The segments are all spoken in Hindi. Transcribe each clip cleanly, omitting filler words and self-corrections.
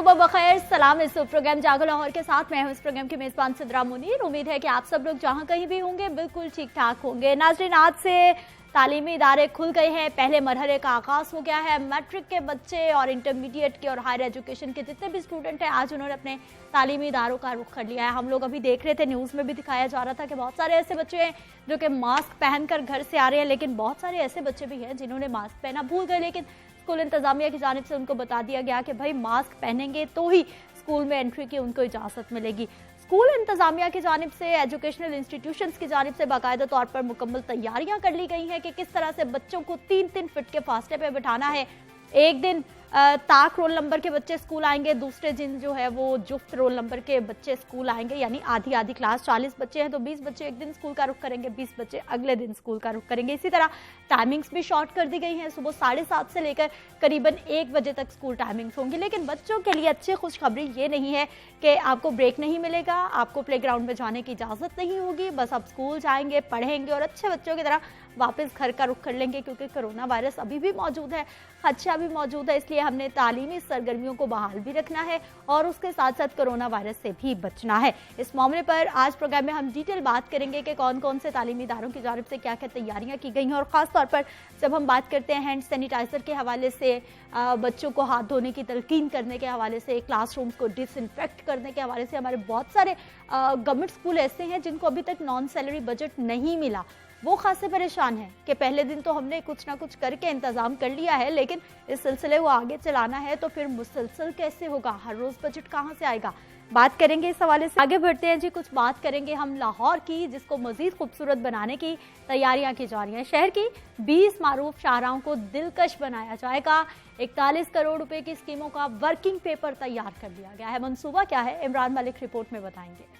सुबह बखैर, सलाम। इस प्रोग्राम जागो लाहौर के साथ मैं हूं इस प्रोग्राम की मेजबान सिद्रा मुनीर। उम्मीद है कि आप सब लोग जहां कहीं भी होंगे बिल्कुल ठीक ठाक होंगे। नाज़रीन, आज से तालीमी इदारे खुल गए हैं। पहले मरहले का आगाज हो गया है। मैट्रिक के बच्चे और इंटरमीडिएट के और हायर एजुकेशन के जितने भी स्टूडेंट हैं, आज उन्होंने अपने तालीमी इदारों का रुख कर लिया है। हम लोग अभी देख रहे थे, न्यूज़ में भी दिखाया जा रहा था कि बहुत सारे ऐसे बच्चे हैं जो कि मास्क पहनकर घर से आ रहे हैं, लेकिन बहुत सारे ऐसे बच्चे भी हैं जिन्होंने मास्क पहना भूल गए, लेकिन स्कूल इंतजामिया की जानिब से उनको बता दिया गया कि भाई मास्क पहनेंगे तो ही स्कूल में एंट्री की उनको इजाज़त मिलेगी। स्कूल इंतजामिया की जानिब से, एजुकेशनल इंस्टीट्यूशंस की जानिब से बाकायदा तौर पर मुकम्मल तैयारियां कर ली गई हैं कि किस तरह से बच्चों को 3-3 फीट के फासले पे बिठाना है। एक दिन ताक रोल नंबर के बच्चे स्कूल आएंगे, दूसरे दिन जो है वो जुफ्त रोल नंबर के बच्चे स्कूल आएंगे, यानी आधी आधी क्लास। 40 बच्चे हैं तो 20 बच्चे एक दिन स्कूल का रुख करेंगे, 20 बच्चे अगले दिन स्कूल का रुख करेंगे। इसी तरह टाइमिंग्स भी शॉर्ट कर दी गई हैं। सुबह 7:30 से लेकर करीबन 1 बजे तक स्कूल टाइमिंग्स होंगी। लेकिन बच्चों के लिए अच्छी खुशखबरी ये नहीं है कि आपको ब्रेक नहीं मिलेगा, आपको प्लेग्राउंड में जाने की इजाज़त नहीं होगी। बस आप स्कूल जाएंगे, पढ़ेंगे और अच्छे बच्चों की तरह वापस घर का रुख कर लेंगे, क्योंकि कोरोना वायरस अभी भी मौजूद है, खदशा भी मौजूद है। इसलिए हमने तालीमी सरगर्मियों को बहाल भी रखना है और उसके साथ साथ कोरोना वायरस से भी बचना है। इस मामले पर आज प्रोग्राम में हम डिटेल बात करेंगे कि कौन कौन से तालीमी इदारों की जानिब से क्या क्या तैयारियां की गई हैं, और ख़ास तौर पर जब हम बात करते हैं हैंड सैनिटाइज़र के हवाले से, बच्चों को हाथ धोने की तलकीन करने के हवाले से, क्लासरूम्स को डिसइंफेक्ट करने के हवाले से, हमारे बहुत सारे गवर्नमेंट स्कूल ऐसे हैं जिनको अभी तक नॉन सैलरी बजट नहीं मिला। वो खासे परेशान हैं कि पहले दिन तो हमने कुछ ना कुछ करके इंतज़ाम कर लिया है, लेकिन इस सिलसिले को आगे चलाना है तो फिर मुसलसल कैसे होगा, हर रोज़ बजट कहाँ से आएगा। बात करेंगे इस हवाले से। आगे बढ़ते हैं जी, कुछ बात करेंगे हम लाहौर की, जिसको मज़ीद खूबसूरत बनाने की तैयारियां की जा रही हैं। शहर की 20 मारूफ शाहराहों को दिलकश बनाया जाएगा। 41 करोड़ रुपए की स्कीमों का वर्किंग पेपर तैयार कर लिया गया है। मंसूबा क्या है, इमरान मलिक रिपोर्ट में बताएंगे।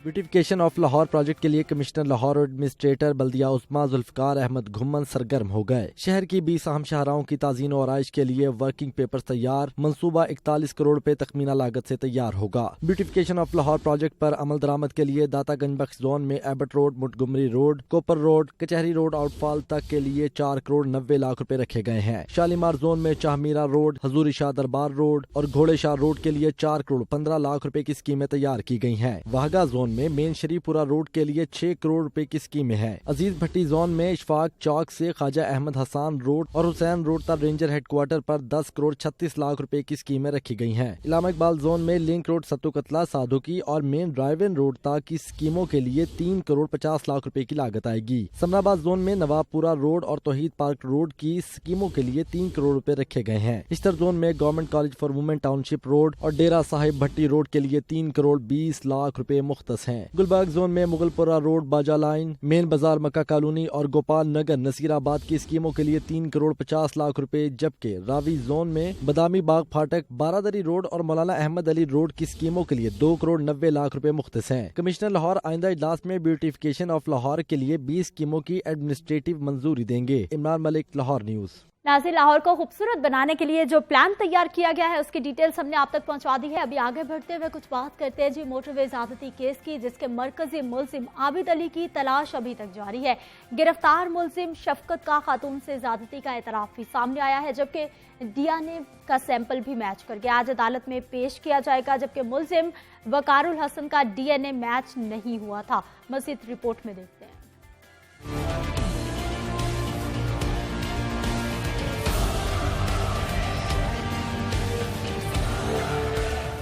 ब्यूटिफिकेशन ऑफ लाहौर प्रोजेक्ट के लिए कमिश्नर लाहौर और एडमिनिस्ट्रेटर बल्दिया उस्मा जुल्फकार अहमद घुम्मन सरगर्म हो गए। शहर की 20 अहम शाहराहों की ताज़ीन और आराइश के लिए वर्किंग पेपर तैयार। मंसूबा 41 करोड़ रुपए तखमीना लागत से तैयार होगा। ब्यूटिफिकेशन ऑफ लाहौर प्रोजेक्ट पर अमल दरामद के लिए दातागंज बख्श जोन में एबट रोड, मुटगुमरी रोड, कोपर रोड, कचहरी रोड आउटफॉल तक के लिए 4 करोड़ 90 लाख रुपए रखे गए हैं। शालीमार जोन में शाहमीरा रोड, हजूरी शाह दरबार रोड और घोड़े शाह रोड के लिए 4 करोड़ 15 लाख रुपए की स्कीमें तैयार की गई हैं। वाहगा जोन में मेन शरीफपुरा रोड के लिए 6 करोड़ रुपए की स्कीमें हैं। अजीज भट्टी जोन में इशफाक चौक से ख्वाजा अहमद हसान रोड और हुसैन रोड तक रेंजर हेडक्वार्टर पर 10 करोड़ 36 लाख रुपए की स्कीमें रखी गई हैं। इलामा इकबाल जोन में लिंक रोड सत्तू कतला साधुकी और मेन ड्राइव इन रोड तक की स्कीमों के लिए 3 करोड़ 50 लाख रुपए की लागत आएगी। समराबाद जोन में नवाबपुरा रोड और तौहीद पार्क रोड की स्कीमों के लिए 3 करोड़ रुपए रखे गए हैं। इस्टर जोन में government college for women township road और डेरा साहिब भट्टी रोड के लिए 3 करोड़ 20 लाख रुपए मुख्तस हैं। गुलबर्ग जोन में मुगलपुरा रोड, बाजा लाइन, मेन बाजार, मक्का कॉलोनी और गोपाल नगर नसीराबाद की स्कीमों के लिए 3 करोड़ 50 लाख रुपए, जबकि रावी जोन में बदामी बाग फाटक, बारादरी रोड और मौलाना अहमद अली रोड की स्कीमों के लिए 2 करोड़ 90 लाख रुपए मुख्तस हैं। कमिश्नर लाहौर आइंदा इजलास में ब्यूटिफिकेशन ऑफ लाहौर के लिए 20 स्कीमों की एडमिनिस्ट्रेटिव मंजूरी देंगे। इमरान मलिक, लाहौर न्यूज। नाज़रीन, लाहौर को खूबसूरत बनाने के लिए जो प्लान तैयार किया गया है उसकी डिटेल्स हमने आप तक पहुंचा दी है। अभी आगे बढ़ते हुए कुछ बात करते हैं जी मोटरवे ज़्यादती केस की, जिसके मरकजी मुल्जिम आबिद अली की तलाश अभी तक जारी है। गिरफ्तार मुल्जिम शफकत का खातून से ज़्यादती का एतराफ़ भी सामने आया है, जबकि DNA का सैंपल भी मैच कर गया। आज अदालत में पेश किया जाएगा, जबकि मुल्जिम वकारुल हसन का DNA मैच नहीं हुआ था। मज़ीद रिपोर्ट में देखते हैं।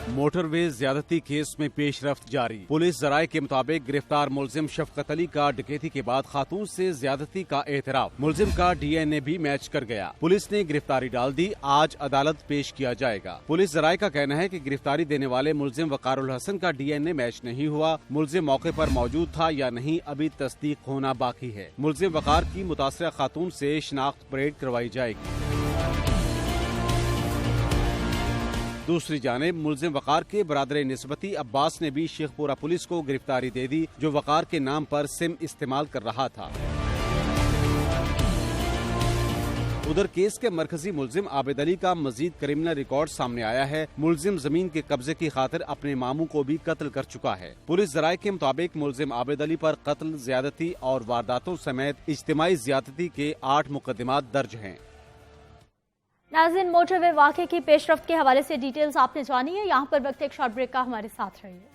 मोटरवे ज्यादती केस में पेशरफ्त जारी। पुलिस जराये के मुताबिक गिरफ्तार मुल्जिम शफकत अली का डकैती के बाद खातून से ज्यादती का एतराफ। मुल्जिम का DNA भी मैच कर गया। पुलिस ने गिरफ्तारी डाल दी। आज अदालत पेश किया जाएगा। पुलिस जराये का कहना है कि गिरफ्तारी देने वाले मुल्जिम वकारुल हसन का DNA मैच नहीं हुआ। मुल्जिम मौके पर मौजूद था या नहीं, अभी तस्दीक होना बाकी है। मुल्जिम वकार की मुतासरा खातून से शिनाख्त परेड करवाई जाएगी। दूसरी जानिब मुल्जिम वकार के बरादर निस्बती अब्बास ने भी शेखपुरा पुलिस को गिरफ्तारी दे दी, जो वकार के नाम पर सिम इस्तेमाल कर रहा था। उधर केस के मरकजी मुल्जिम आबिद अली का मजीद क्रिमिनल रिकॉर्ड सामने आया है। मुल्जिम जमीन के कब्जे की खातिर अपने मामू को भी कत्ल कर चुका है। पुलिस जराये के मुताबिक मुल्जिम आबिद अली पर कत्ल, ज्यादती और वारदातों समेत इज्तिमाई ज्यादती के 8 मुकदमात दर्ज हैं। नाज़रीन, मोटरवे वाक़े की पेशरफ्त के हवाले से डिटेल्स आपने जानी है। यहाँ पर वक्त एक शॉर्ट ब्रेक का, हमारे साथ रहिए।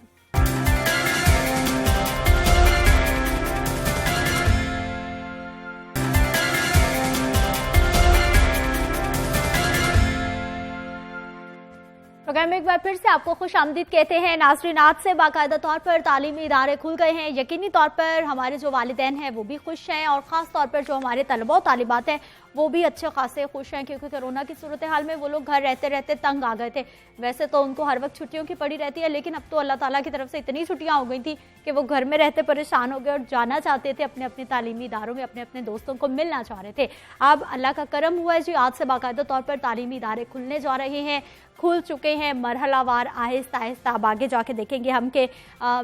प्रोग्राम में एक बार फिर से आपको खुश आमदीद कहते हैं। नाज़रीन, आज से बाकायदा तौर पर तालीमी इदारे खुल गए हैं। यकीनी तौर पर हमारे जो वालिदैन हैं वो भी खुश हैं और ख़ास तौर पर जो हमारे तलबा और तालिबात हैं वो भी अच्छे खासे खुश हैं, क्योंकि कोरोना की सूरत हाल में वो लोग घर रहते रहते तंग आ गए थे। वैसे तो उनको हर वक्त छुट्टियों की पड़ी रहती है, लेकिन अब तो अल्लाह ताला की तरफ से इतनी छुट्टियां हो गई थी कि वो घर में रहते परेशान हो गए और जाना चाहते थे अपने अपने तालीमी इदारों में, अपने अपने दोस्तों को मिलना चाह रहे थे। अब अल्लाह का करम हुआ है जी, आज से बाकायदा तौर पर तालीमी इदारे खुलने जा रहे हैं, खुल चुके हैं मरहलावार, आहिस्ता आहिस्ता। अब आगे जाके देखेंगे हम के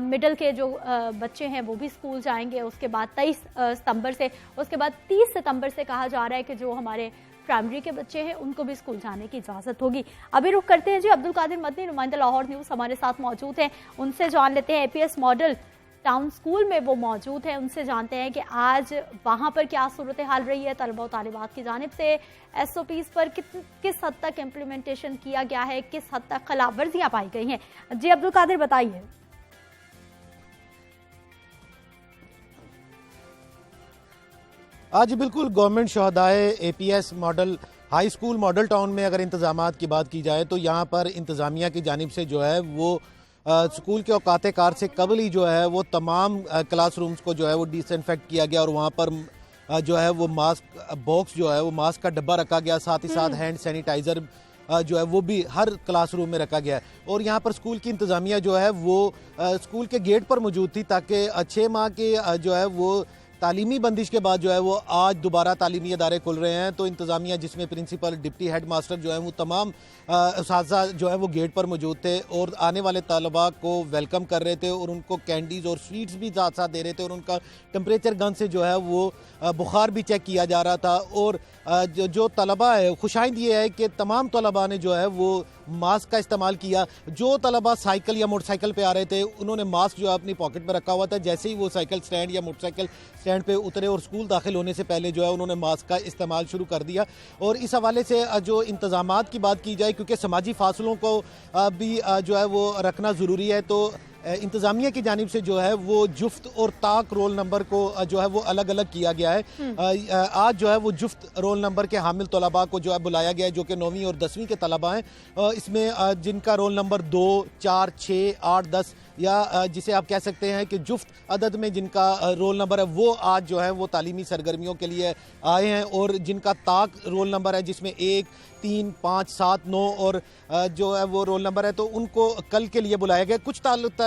मिडिल के जो बच्चे हैं वो भी स्कूल जाएंगे, उसके बाद 23 सितंबर से, उसके बाद 30 सितंबर से कहा जा रहा है कि जो हमारे प्राइमरी के बच्चे हैं उनको भी स्कूल जाने की इजाज़त होगी। अभी रुख करते हैं जी अब्दुल कादिर मदनी, नुमाइंदा लाहौर न्यूज़ हमारे साथ मौजूद हैं, उनसे जान लेते हैं। एपीएस मॉडल टाउन स्कूल में वो मौजूद हैं, उनसे जानते हैं कि आज वहाँ पर क्या सूरत हाल रही है, तलबा और तालिबात की जानिब से SOPs पर किस हद तक इम्प्लीमेंटेशन किया गया है, किस हद तक खिलाफ वर्जियाँ पाई गई हैं। जी अब्दुल कादिर, बताइए। आज बिल्कुल गवर्नमेंट शहदाए APS model high school model town में अगर इंतजामात की बात की जाए तो यहाँ पर इंतज़ामिया की जानिब से जो है वो स्कूल के औकात कार से कबल ही जो है वो तमाम क्लासरूम्स को जो है वो डिसइंफेक्ट किया गया और वहाँ पर जो है वो मास्क बॉक्स जो है वो मास्क का डब्बा रखा गया, साथ ही साथ हैंड सैनिटाइज़र जो है वो भी हर क्लासरूम में रखा गया है। और यहाँ पर स्कूल की इंतज़ामिया जो है वो स्कूल के गेट पर मौजूद थी ताकि 6 माह के जो है वो तालीमी बंदिश के बाद जो है वो आज दोबारा तालीमी अदारे खुल रहे हैं। तो इंतज़ामिया जिसमें प्रिंसिपल, डिप्टी हेड मास्टर जो है वो तमाम उस्ताज़ा जो है वो गेट पर मौजूद थे और आने वाले तलबा को वेलकम कर रहे थे और उनको कैंडीज़ और स्वीट्स भी साथ साथ दे रहे थे और उनका टेम्परेचर गन से जो है वो बुखार भी चेक किया जा रहा था। और जो तलबा है, खुशाइंद ये है कि तमाम तलबा ने जो है वो मास्क का इस्तेमाल किया। जो तलबा साइकिल या मोटरसाइकिल पे आ रहे थे उन्होंने मास्क जो है अपनी पॉकेट में रखा हुआ था, जैसे ही वो साइकिल स्टैंड या मोटरसाइकिल स्टैंड पे उतरे और स्कूल दाखिल होने से पहले जो है उन्होंने मास्क का इस्तेमाल शुरू कर दिया। और इस हवाले से जो इंतजामात की बात की जाए, क्योंकि समाजी फासलों को भी जो है वो रखना ज़रूरी है, तो इंतज़ामिया की जानिब से जो है वो जुफ्त और ताक रोल नंबर को जो है वो अलग अलग किया गया है। आज जो है वो जुफ्त रोल नंबर के हामिल तलबा को जो है बुलाया गया है, जो कि 9वीं और 10वीं के तलबा हैं। इसमें जिनका रोल नंबर 2, 4, 6, 8, 10 या जिसे आप कह सकते हैं कि जुफ्त अदद में जिनका रोल नंबर है वो आज जो है वो तालीमी सरगर्मियों के लिए आए हैं। और जिनका ताक रोल नंबर है जिसमें 1, 3, 5, 7, 9 और जो है वो रोल नंबर है, तो उनको कल के लिए बुलाया गया। कुछ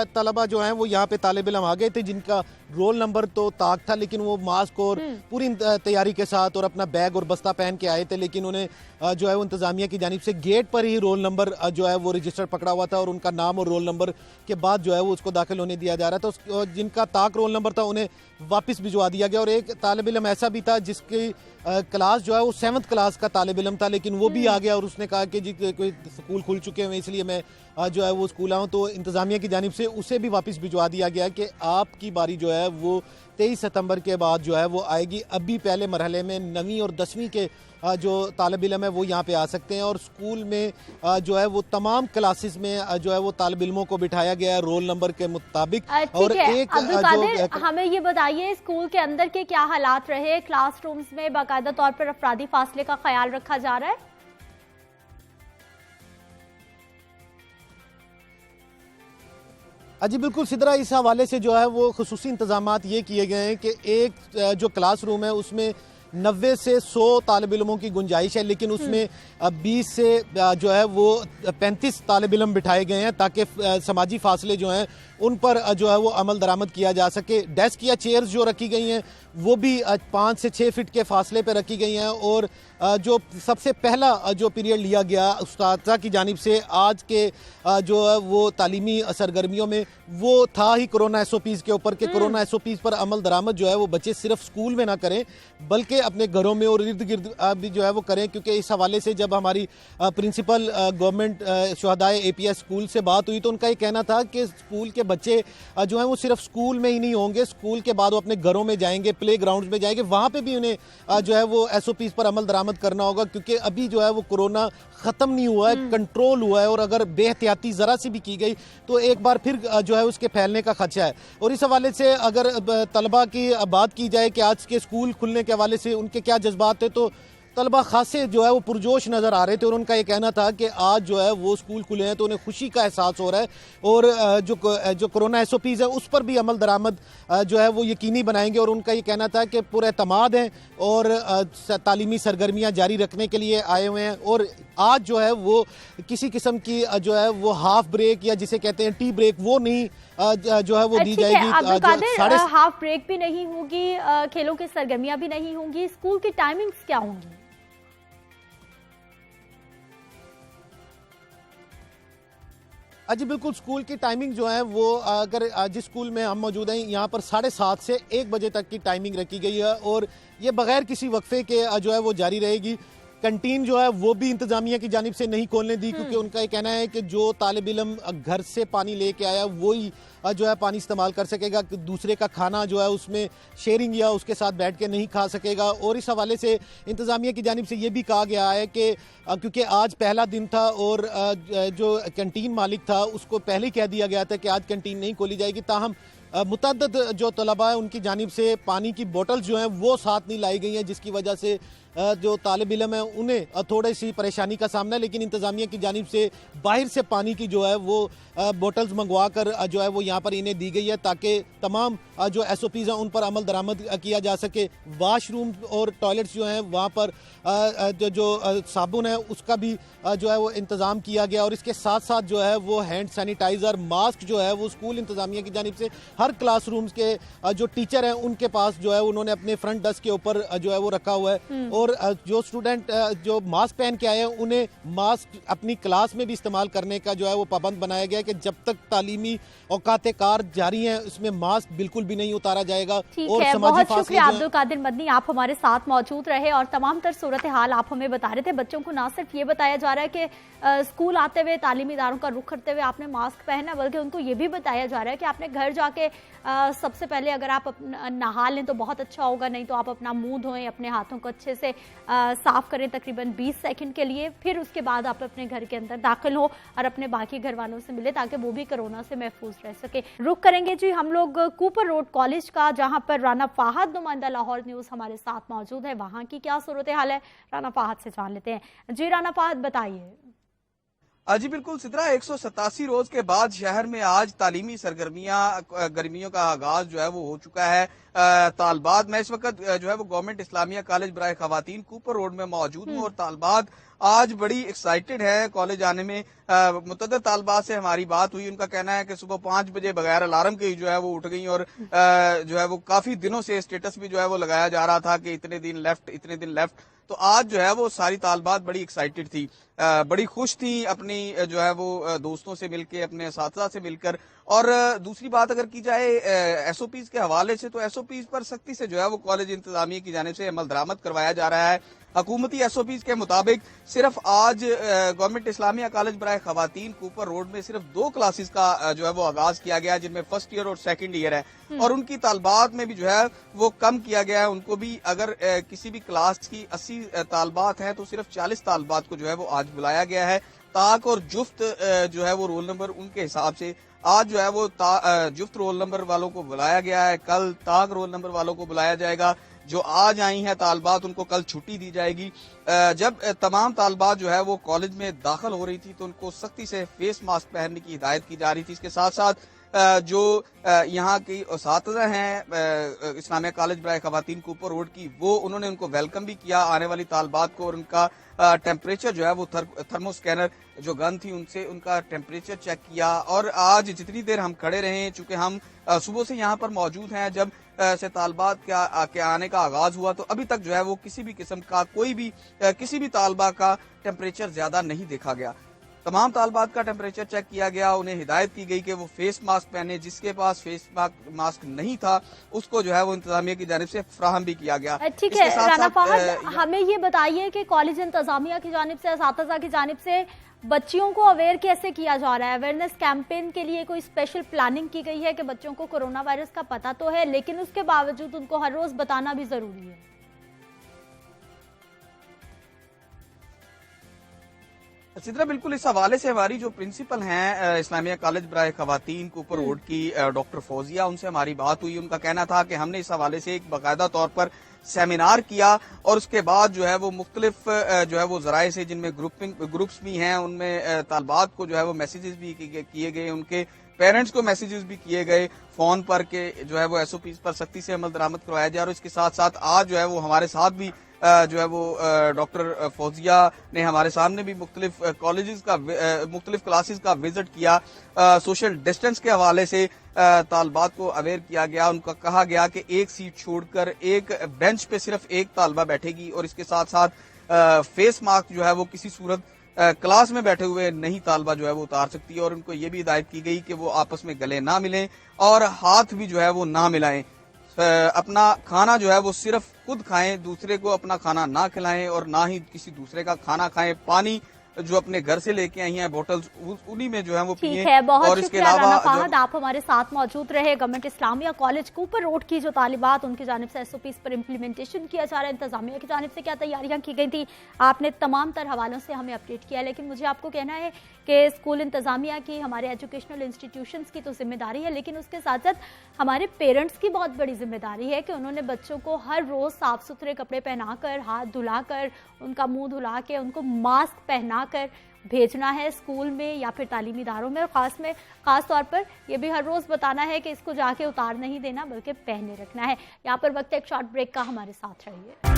तलबा जो हैं वो यहाँ पे तालिब इल्म आ गए थे जिनका रोल नंबर तो ताक था, लेकिन वो मास्क और पूरी तैयारी के साथ और अपना बैग और बस्ता पहन के आए थे, लेकिन उन्हें जो है वो इंतज़ामिया की जानिब से गेट पर ही रोल नंबर जो है वो रजिस्टर पकड़ा हुआ था और उनका नाम और रोल नंबर के बाद जो है वो उसको दाखिल होने दिया जा रहा था। जिनका ताक रोल नंबर था उन्हें वापस भिजवा दिया गया। और एक तालिब इल्म ऐसा भी था जिसकी क्लास जो है वो 7th क्लास का तालिब इल्म था, लेकिन वो भी आ गया और उसने कहा कि जी कोई स्कूल खुल चुके हैं इसलिए मैं जो है वो स्कूल आऊँ। तो इंतज़ामिया की जानिब से उसे भी वापस भिजवा दिया गया कि आपकी बारी जो है वो 23 सितंबर के बाद जो है वो आएगी। अभी पहले मरहले में 9वीं और 10वीं के जो तालिब इल्म है वो यहाँ पे आ सकते हैं और स्कूल में जो है वो तमाम क्लासेस में जो है वो तालिब इल्मों को बिठाया गया है रोल नंबर के मुताबिक। और एक हमें ये बताइए स्कूल के अंदर के क्या हालात रहे, क्लासरूम्स में बाकायदा तौर पर अफरादी फासले का ख्याल रखा जा रहा है? जी बिल्कुल सिदरा, इस हवाले से जो है वो खुसूसी इंतजामात ये किए गए हैं कि एक जो क्लासरूम है उसमें 90 से 100 तालिब इल्मों की गुंजाइश है, लेकिन उसमें 20 से जो है वो 35 तालिब इल्म बिठाए गए हैं ताकि समाजी फासले जो हैं उन पर जो है वो अमल दरामद किया जा सके। डेस्क या चेयर्स जो रखी गई हैं वो भी 5 से 6 फीट के फासले पर रखी गई हैं। और जो सबसे पहला जो पीरियड लिया गया उस्ताद की जानिब से आज के जो है वो तालीमी सरगर्मियों में वो था ही कोरोना SOPs के ऊपर, के कोरोना SOPs पर अमल दरामद जो है वो बच्चे सिर्फ स्कूल में ना करें बल्कि अपने घरों में और इर्द गिर्द भी जो है वो करें। क्योंकि इस हवाले से जब हमारी प्रिंसिपल गवर्नमेंट शहदाए APS स्कूल से बात हुई तो उनका ये कहना था कि स्कूल के बच्चे जो हैं वो सिर्फ स्कूल में ही नहीं होंगे, स्कूल के बाद वो अपने घरों में जाएंगे, प्ले ग्राउंड में जाएंगे, वहाँ पे भी उन्हें जो है वो SOPs पर अमल दरामद दरामद करना होगा, क्योंकि अभी जो है वो कोरोना ख़त्म नहीं हुआ है, कंट्रोल हुआ है, और अगर बेहतियाती ज़रा सी भी की गई तो एक बार फिर जो है उसके फैलने का खदशा है। और इस हवाले से अगर तलबा की बात की जाए कि आज के स्कूल खुलने के हवाले से उनके क्या जज्बात थे, तो तलबा खासे जो है वो पुरजोश नज़र आ रहे थे, और उनका ये कहना था कि आज जो है वो स्कूल खुले हैं तो उन्हें खुशी का एहसास हो रहा है, और जो कोरोना SOPs है उस पर भी अमल दरामद जो है वो यकीनी बनाएंगे। और उनका ये कहना था कि पूरे एतमाद हैं और तालीमी सरगर्मियाँ जारी रखने के लिए आए हुए हैं, और आज जो है वो किसी किस्म की जो है वो हाफ ब्रेक या जिसे कहते हैं टी ब्रेक वो नहीं जो है वो दी जाएगी। हाफ ब्रेक भी नहीं होगी, खेलों की सरगर्मियां भी नहीं होंगी, स्कूल की टाइमिंग्स क्या होंगी? जी बिल्कुल, स्कूल की टाइमिंग जो है वो अगर जिस स्कूल में हम मौजूद हैं यहाँ पर 7:30 से 1 बजे तक की टाइमिंग रखी गई है, और ये बगैर किसी वक्फे के जो है वो जारी रहेगी। कैंटीन जो है वो भी इंतजामिया की जानिब से नहीं खोलने दी, क्योंकि उनका ये कहना है कि जो तालिब इल्म घर से पानी लेके आया वही जो है पानी इस्तेमाल कर सकेगा, दूसरे का खाना जो है उसमें शेयरिंग या उसके साथ बैठ के नहीं खा सकेगा। और इस हवाले से इंतजामिया की जानिब से ये भी कहा गया है कि क्योंकि आज पहला दिन था और जो कैंटीन मालिक था उसको पहले ही कह दिया गया था कि आज कैंटीन नहीं खोली जाएगी, ताहम मुतअद्दिद जो तलबा है उनकी जानिब से पानी की बोतल्स जो हैं वो साथ नहीं लाई गई हैं, जिसकी वजह से जो तालिब इल्म है उन्हें थोड़ी सी परेशानी का सामना है। लेकिन इंतज़ामिया की जानिब से बाहर से पानी की जो है वो बोतल्स मंगवा कर जो है वो यहाँ पर इन्हें दी गई है, ताकि तमाम जो SOPs हैं उन पर अमल दरामद किया जा सके। वाशरूम और टॉयलेट्स जो हैं वहाँ पर जो साबुन है उसका भी जो है वो इंतज़ाम किया गया, और इसके साथ साथ जो है वो हैंड सैनिटाइज़र, मास्क जो है वो स्कूल इंतज़ामिया की जानिब से हर क्लासरूम्स के जो टीचर हैं उनके पास जो है उन्होंने अपने फ्रंट डेस्क के ऊपर जो है वो रखा हुआ है। और जो स्टूडेंट जो मास्क पहन के आए हैं उन्हें मास्क अपनी क्लास में भी इस्तेमाल करने का जो है वो पाबंद बनाया गया है कि जब तक तालीमी औकाते कार जारी हैं उसमें मास्क बिल्कुल भी नहीं उतारा जाएगा। और बहुत शुक्रिया अब्दुल कादिर मदनी, आप हमारे साथ मौजूद रहे और तमाम तर सूरत हाल आप हमें बता रहे थे। बच्चों को ना सिर्फ ये बताया जा रहा है कि स्कूल आते हुए तालीमी इदारों का रुख करते हुए आपने मास्क पहना, बल्कि उनको ये भी बताया जा रहा है कि आपने घर जाके सबसे पहले अगर आप नहा लें तो बहुत अच्छा होगा, नहीं तो आप अपना मुंह धोएं, अपने हाथों को अच्छे से साफ करें तकरीबन 20 सेकंड के लिए, फिर उसके बाद आप अपने घर के अंदर दाखिल हो और अपने बाकी घर वालों से मिले ताकि वो भी कोरोना से महफूज रह सके। रुख करेंगे जी हम लोग कूपर रोड कॉलेज का, जहां पर राना फाहद नुमाइंदा लाहौर न्यूज हमारे साथ मौजूद है। वहां की क्या सूरत हाल है राना फाहद से जान लेते हैं। जी राना फाहद बताइए। जी बिल्कुल सिद्रा, 187 रोज के बाद शहर में आज तालीमी गर्मियों का आगाज जो है वो हो चुका है। तालबात मैं इस वक्त जो है वो गवर्नमेंट इस्लामिया कॉलेज बराए खवातीन कूपर रोड में मौजूद हूँ, और तालबात आज बड़ी एक्साइटेड है कॉलेज आने में। मुतअद्दिद तालबात से हमारी बात हुई, उनका कहना है कि सुबह 5 बजे बगैर अलार्म के ही जो है वो उठ गई, और जो है वो काफी दिनों से स्टेटस भी जो है वो लगाया जा रहा था कि इतने दिन लेफ्ट। तो आज जो है वो सारी तालबात बड़ी एक्साइटेड थी, बड़ी खुश थी अपनी जो है वो दोस्तों से मिलकर, अपने असातिज़ा से मिलकर। और दूसरी बात अगर की जाए SOPs के हवाले से, तो SOPs पर सख्ती से जो है वो कॉलेज इंतजामिया की जानिब से अमल दरामद करवाया जा रहा है। हुकूमती SOPs के मुताबिक सिर्फ आज गवर्नमेंट इस्लामिया कॉलेज बराए खवातीन कूपर रोड में सिर्फ 2 क्लासेस का जो है वो आगाज किया गया है, जिनमें फर्स्ट ईयर और सेकंड ईयर है, और उनकी तालबात में भी जो है वो कम किया गया है। उनको भी अगर किसी भी क्लास की 80 तालबात हैं तो सिर्फ 40 तालबात को जो है वो आज बुलाया गया है। ताक और जुफ्त जो है वो रोल नंबर उनके हिसाब से आज जो है वो जुफ्त रोल नंबर वालों को बुलाया गया है, कल ताक रोल नंबर वालों को बुलाया जाएगा। जो आज आई हैं तालबात उनको कल छुट्टी दी जाएगी। जब तमाम तालबात जो है वो कॉलेज में दाखिल हो रही थी तो उनको सख्ती से फेस मास्क पहनने की हिदायत की जा रही थी। इसके साथ साथ जो यहाँ की असातिज़ा हैं इस्लामिया कॉलेज बराए खवातीन कूपर रोड की, वो उन्होंने उनको वेलकम भी किया आने वाली तालबात को, और उनका टेम्परेचर जो है वो थर्मो स्कैनर जो गन थी उनसे उनका टेम्परेचर चेक किया। और आज जितनी देर हम खड़े रहे, चूंकि हम सुबह से यहाँ पर मौजूद हैं, जब से तालबात के आने का आगाज हुआ, तो अभी तक जो है वो किसी भी किस्म का किसी भी तालबा का टेम्परेचर ज्यादा नहीं देखा गया। तमाम तालबात का टेम्परेचर चेक किया गया, उन्हें हिदायत की गई कि वो फेस मास्क पहने, जिसके पास फेस मास्क नहीं था उसको जो है वो इंतजामिया की जानिब से फराहम भी किया गया। ठीक है राना फाहद, हमें ये बताइए कि कॉलेज इंतजामिया की जानिब से, असातिज़ा की जानिब से बच्चियों को अवेयर कैसे किया जा रहा है? अवेयरनेस कैंपेन के लिए कोई स्पेशल प्लानिंग की गई है कि बच्चों को कोरोना वायरस का पता तो है, लेकिन उसके बावजूद उनको हर रोज बताना भी जरूरी है? सिद्रा, बिल्कुल इस हवाले से हमारी जो प्रिंसिपल हैं इस्लामिया कॉलेज बराए खवातीन कुपर रोड की डॉक्टर फौजिया, उनसे हमारी बात हुई। उनका कहना था कि हमने इस हवाले से एक बाकायदा तौर पर सेमिनार किया और उसके बाद जो है वो मुख्तलिफ जो है वो जराए से, जिनमें ग्रुप्स भी हैं, उनमें तालबात को जो है वो मैसेजेस भी किए गए, उनके पेरेंट्स को मैसेजेस भी किए गए फोन पर के जो है वो SOPs पर सख्ती से अमल दरामद करवाया जाए। और इसके साथ साथ आज जो है वो हमारे साथ भी जो है वो डॉक्टर फौजिया ने हमारे सामने भी मुख्तलिफ कॉलेजेस का मुख्तलिफ क्लासेस का विजिट किया। सोशल डिस्टेंस के हवाले से तालबात को अवेयर किया गया। उनका कहा गया कि एक सीट छोड़कर एक बेंच पे सिर्फ एक तालबा बैठेगी और इसके साथ साथ फेस मास्क जो है वो किसी सूरत क्लास में बैठे हुए नहीं तालबा जो है वो उतार सकती है। और उनको ये भी हिदायत की गई कि वो आपस में गले ना मिलें और हाथ भी जो है वो ना मिलाएं। अपना खाना जो है वो सिर्फ खुद खाएं, दूसरे को अपना खाना ना खिलाएं और ना ही किसी दूसरे का खाना खाएं। पानी जो अपने घर से लेके आई हैं बोतल्स, उन्हीं में जो है वो पिए। और इसके अलावा फहद, आप हमारे साथ मौजूद रहे। Government Islamia college Cooper road की जो तालिबात, उनकी जानिब से SOPs पर इम्प्लीमेंटेशन किया जा रहा है, इंतजामिया की जानिब से क्या तैयारियां की गई थी, आपने तमाम तर हवालों से हमें अपडेट किया। लेकिन मुझे आपको कहना है कि स्कूल इंतजामिया की, हमारे एजुकेशनल इंस्टीट्यूशंस की तो जिम्मेदारी है, लेकिन उसके साथ साथ हमारे पेरेंट्स की बहुत बड़ी जिम्मेदारी है कि उन्होंने बच्चों को हर रोज साफ सुथरे कपड़े पहनाकर, हाथ धुलाकर, उनका मुंह धुला के, उनको मास्क पहनाकर भेजना है स्कूल में या फिर तालीमी इदारों में। और खास तौर पर यह भी हर रोज बताना है कि इसको जाके उतार नहीं देना बल्कि पहने रखना है। यहाँ पर वक्त एक शॉर्ट ब्रेक का, हमारे साथ रहिए।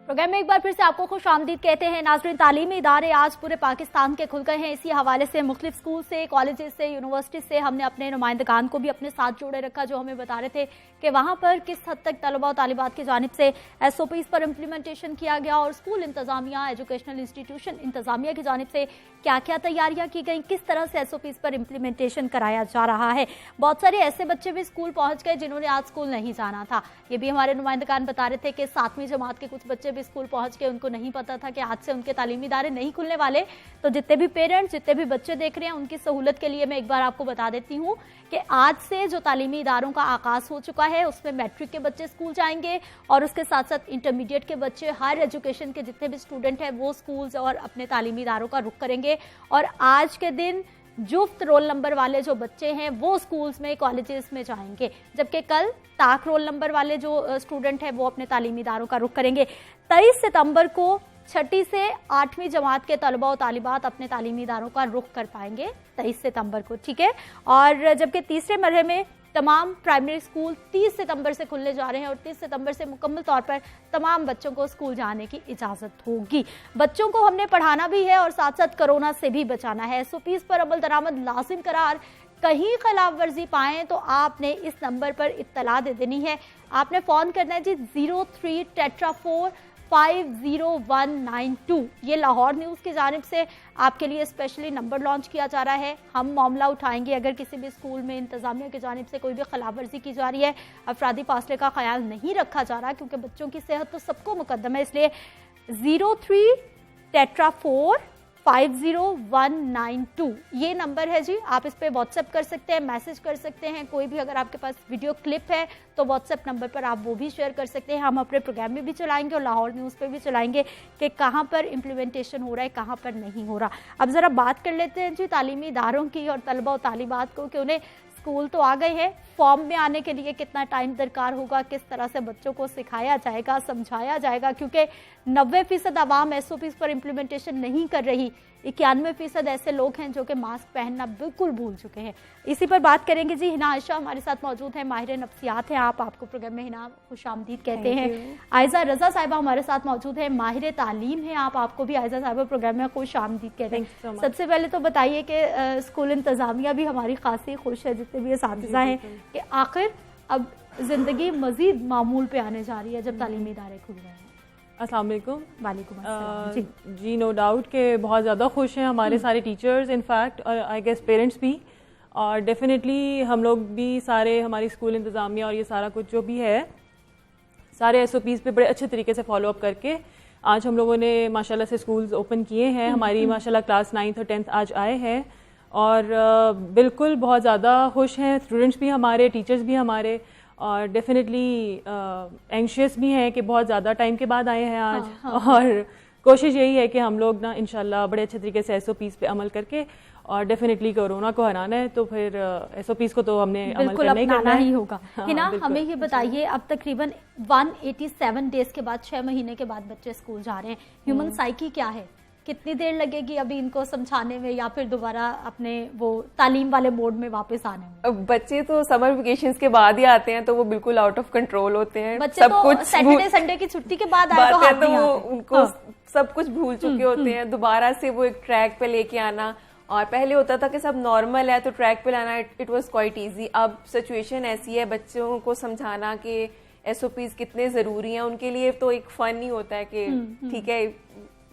प्रोग्राम में एक बार फिर से आपको खुशामदीद कहते हैं। नाज़रीन, तालीमी इदारे आज पूरे पाकिस्तान के खुल गए हैं। इसी हवाले से मुख्तलिफ स्कूल से, कॉलेजेस से, यूनिवर्सिटी से हमने अपने नुमाइंदगान को भी अपने साथ जोड़े रखा, जो हमें बता रहे थे कि वहाँ पर किस हद तक तलबा और तालिबात की जानिब से SOPs पर इम्प्लीमेंटेशन किया गया और स्कूल इंतजामिया, एजुकेशनल इंस्टीट्यूशन इंतजामिया की जानिब से क्या क्या तैयारियां की गई, किस तरह से SOPs पर इम्प्लीमेंटेशन कराया जा रहा है। बहुत सारे ऐसे बच्चे भी स्कूल पहुंच गए जिन्होंने आज स्कूल नहीं जाना था। ये भी हमारे नुमाइंदगान बता रहे थे कि 7वीं जमात के कुछ बच्चे भी स्कूल पहुंच गए, उनको नहीं पता था कि आज से उनके तालीमी इदारे नहीं खुलने वाले। तो जितने भी पेरेंट्स, जितने भी बच्चे देख रहे हैं, उनकी सहूलत के लिए मैं एक बार आपको बता देती हूँ कि आज से जो तालीमी इदारों का आगाज हो चुका है, उसमें मैट्रिक के बच्चे स्कूल जाएंगे और उसके साथ साथ इंटरमीडिएट के बच्चे, हायर एजुकेशन के जितने भी स्टूडेंट हैं वो स्कूल्स और अपने तालीमी इदारों का रुख करेंगे। और आज के दिन जुफ्त रोल नंबर वाले जो बच्चे हैं वो स्कूल्स में, कॉलेजेस में जाएंगे, जबकि कल ताक रोल नंबर वाले जो स्टूडेंट हैं वो अपने तालीमी इदारों का रुख करेंगे। 23 सितंबर को 6ठी से 8वीं जमात के तलबा और तालिबात अपने तालीमी इदारों का रुख कर पाएंगे 23 सितंबर को, ठीक है। और जबकि तीसरे मरहले में तमाम प्राइमरी स्कूल 30 सितंबर से खुलने जा रहे हैं और 30 सितंबर से मुकम्मल तौर पर तमाम बच्चों को स्कूल जाने की इजाज़त होगी। बच्चों को हमने पढ़ाना भी है और साथ साथ कोरोना से भी बचाना है। SOPs पर अमल दरामद लाजिम करार। कहीं खिलाफ वर्जी पाएँ तो आपने इस नंबर पर इत्तला दे देनी है। आपने फ़ोन करना है जी 03 tetra4 50192। ये लाहौर न्यूज़ की जानिब से आपके लिए स्पेशली नंबर लॉन्च किया जा रहा है। हम मामला उठाएंगे अगर किसी भी स्कूल में इंतजामिया की जानिब से कोई भी खिलाफ वर्जी की जा रही है, अफरादी फासले का ख्याल नहीं रखा जा रहा, क्योंकि बच्चों की सेहत तो सबको मुकद्दम है। इसलिए 03 tetra4 50192 ये नंबर है जी। आप इस पे व्हाट्सएप कर सकते हैं, मैसेज कर सकते हैं, कोई भी अगर आपके पास वीडियो क्लिप है तो व्हाट्सएप नंबर पर आप वो भी शेयर कर सकते हैं। हम अपने प्रोग्राम में भी चलाएंगे और लाहौर न्यूज़ पे भी चलाएंगे कि कहाँ पर इम्प्लीमेंटेशन हो रहा है, कहाँ पर नहीं हो रहा। अब ज़रा बात कर लेते हैं जी तालीमी इदारों की और तलबा और तालिबात को कि उन्हें स्कूल तो आ गए हैं, फॉर्म में आने के लिए कितना टाइम दरकार होगा, किस तरह से बच्चों को सिखाया जाएगा, समझाया जाएगा, क्योंकि 90% आवाम SOPs पर इम्प्लीमेंटेशन नहीं कर रही। 91% ऐसे लोग हैं जो कि मास्क पहनना बिल्कुल भूल चुके हैं। इसी पर बात करेंगे जी। हिना आयशा हमारे साथ मौजूद है, माहिर नफ्सियात हैं। आपको प्रोग्राम में हिना खुशामदीद कहते हैं। आयजा रजा साहिबा हमारे साथ मौजूद है, माहिर तालीम है। आपको भी आयजा साहिबा प्रोग्राम में खुशामदीद कहते हैं। सबसे पहले तो बताइए कि स्कूल इंतजामिया भी हमारी खासी खुश है, जितने भी असातिज़ा हैं, कि आखिर अब जिंदगी मजीद मामूल पे आने जा रही है जब तालीमी इदारे खुल रहे हैं। अस्सलाम वालेकुम। वालेकुम अस्सलाम। जी नो डाउट के बहुत ज़्यादा खुश हैं हमारे सारे टीचर्स, इनफैक्ट और आई गेस पेरेंट्स भी, और डेफिनेटली हम लोग भी सारे, हमारी स्कूल इंतज़ामिया और ये सारा कुछ जो भी है, सारे SOPs पे बड़े अच्छे तरीके से फॉलो अप करके आज हम लोगों ने माशाल्लाह से स्कूल्स ओपन किए हैं। हमारी माशाल्लाह क्लास 9th और 10th आज आए हैं और बिल्कुल बहुत ज़्यादा खुश हैं स्टूडेंट्स भी हमारे, टीचर्स भी हमारे, और डेफिनेटली एंशियस भी हैं कि बहुत ज़्यादा टाइम के बाद आए हैं आज। और कोशिश यही है कि हम लोग ना इंशाल्लाह बड़े अच्छे तरीके से SOPs पे अमल करके और डेफिनेटली कोरोना को हराना है, तो फिर SOPs को तो हमने अमल करना ही होगा। हिना, हमें ये बताइए, अब तकरीबन 187 डेज के बाद, 6 महीने के बाद बच्चे स्कूल जा रहे हैं, ह्यूमन साइकी क्या है, कितनी देर लगेगी अभी इनको समझाने में या फिर दोबारा अपने वो तालीम वाले मोड में वापस आने में? बच्चे तो समर वेकेशंस के बाद ही आते हैं, तो वो बिल्कुल आउट ऑफ कंट्रोल होते हैं। बच्चे सब तो कुछ सैटरडे संडे की छुट्टी के बाद आए तो वो उनको सब कुछ भूल चुके होते हैं। दोबारा से वो एक ट्रैक पे लेके आना, और पहले होता था कि सब नॉर्मल है तो ट्रैक पे लाना, इट वाज क्वाइट इजी। अब सिचुएशन ऐसी है, बच्चों को समझाना कि SOPs कितने जरूरी हैं उनके लिए, तो एक फन ही होता है कि ठीक है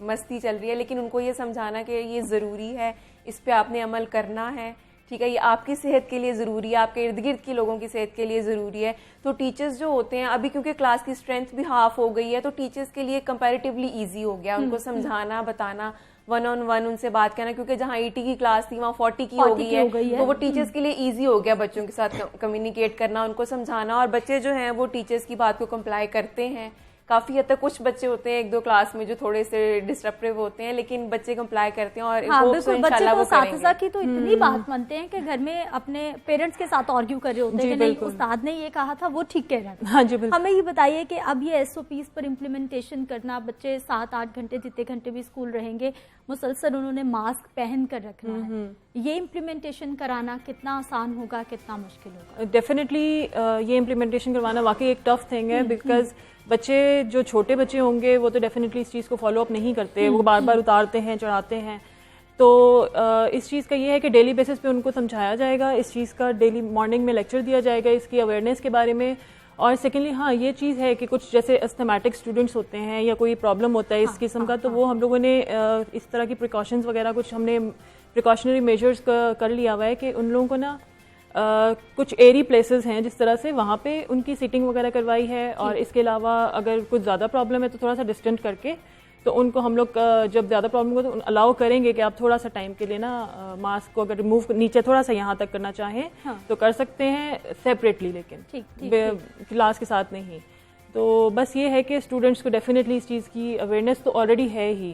मस्ती चल रही है, लेकिन उनको ये समझाना कि ये ज़रूरी है, इस पे आपने अमल करना है, ठीक है, ये आपकी सेहत के लिए ज़रूरी है, आपके इर्द गिर्द के लोगों की सेहत के लिए ज़रूरी है। तो टीचर्स जो होते हैं अभी, क्योंकि क्लास की स्ट्रेंथ भी हाफ हो गई है, तो टीचर्स के लिए कंपैरेटिवली ईजी हो गया उनको समझाना, बताना, 1-on-1 उनसे बात करना, क्योंकि जहाँ 80 की क्लास थी वहाँ 40 की हो गई है, तो वो टीचर्स के लिए ईजी हो गया बच्चों के साथ कम्युनिकेट करना, उनको समझाना, और बच्चे जो हैं वो टीचर्स की बात को कंप्लाई करते हैं काफी हद तक। कुछ बच्चे होते हैं 1-2 क्लास में जो थोड़े से डिस्ट्रप्टिव होते हैं, लेकिन बच्चे कंप्लाई करते हैं, और बिल्कुल, बच्चे तो साथ की तो इतनी बात मानते हैं कि घर में अपने पेरेंट्स के साथ आर्ग्यू कर रहे होते हैं कि नहीं उस्ताद ने ये कहा था, वो ठीक कह रहा था। हाँ जी, बिल्कुल। हमें ये बताइए कि अब ये SOPs पर इम्प्लीमेंटेशन करना, बच्चे 7-8 घंटे जितने घंटे भी स्कूल रहेंगे मुसलसल उन्होंने मास्क पहन कर रखना है, ये इम्प्लीमेंटेशन कराना कितना आसान होगा, कितना मुश्किल होगा? डेफिनेटली ये इम्प्लीमेंटेशन करवाना वाकई एक टफ थिंग है, बिकॉज बच्चे जो छोटे बच्चे होंगे वो तो डेफिनेटली इस चीज़ को फॉलो अप नहीं करते, वो बार बार उतारते हैं, चढ़ाते हैं। तो इस चीज़ का ये है कि डेली बेसिस पे उनको समझाया जाएगा, इस चीज़ का डेली मॉर्निंग में लेक्चर दिया जाएगा इसकी अवेयरनेस के बारे में। और सेकेंडली हाँ ये चीज़ है कि कुछ जैसे अस्थमेटिक स्टूडेंट्स होते हैं या कोई प्रॉब्लम होता है इस किस्म का, तो वो हम लोगों ने इस तरह की प्रिकॉशंस वगैरह कुछ हमने प्रिकॉशनरी मेजर्स कर लिया हुआ है कि उन लोगों को ना कुछ एरी प्लेसेस हैं जिस तरह से वहाँ पे उनकी सीटिंग वगैरह करवाई है, और इसके अलावा अगर कुछ ज़्यादा प्रॉब्लम है तो थोड़ा सा डिस्टेंट करके तो उनको हम लोग जब ज़्यादा प्रॉब्लम हो तो अलाउ करेंगे कि आप थोड़ा सा टाइम के लिए ना मास्क को अगर रिमूव नीचे थोड़ा सा यहाँ तक करना चाहें तो कर सकते हैं सेपरेटली, लेकिन क्लास के साथ नहीं। तो बस ये है कि स्टूडेंट्स को डेफिनेटली इस चीज़ की अवेयरनेस तो ऑलरेडी है ही,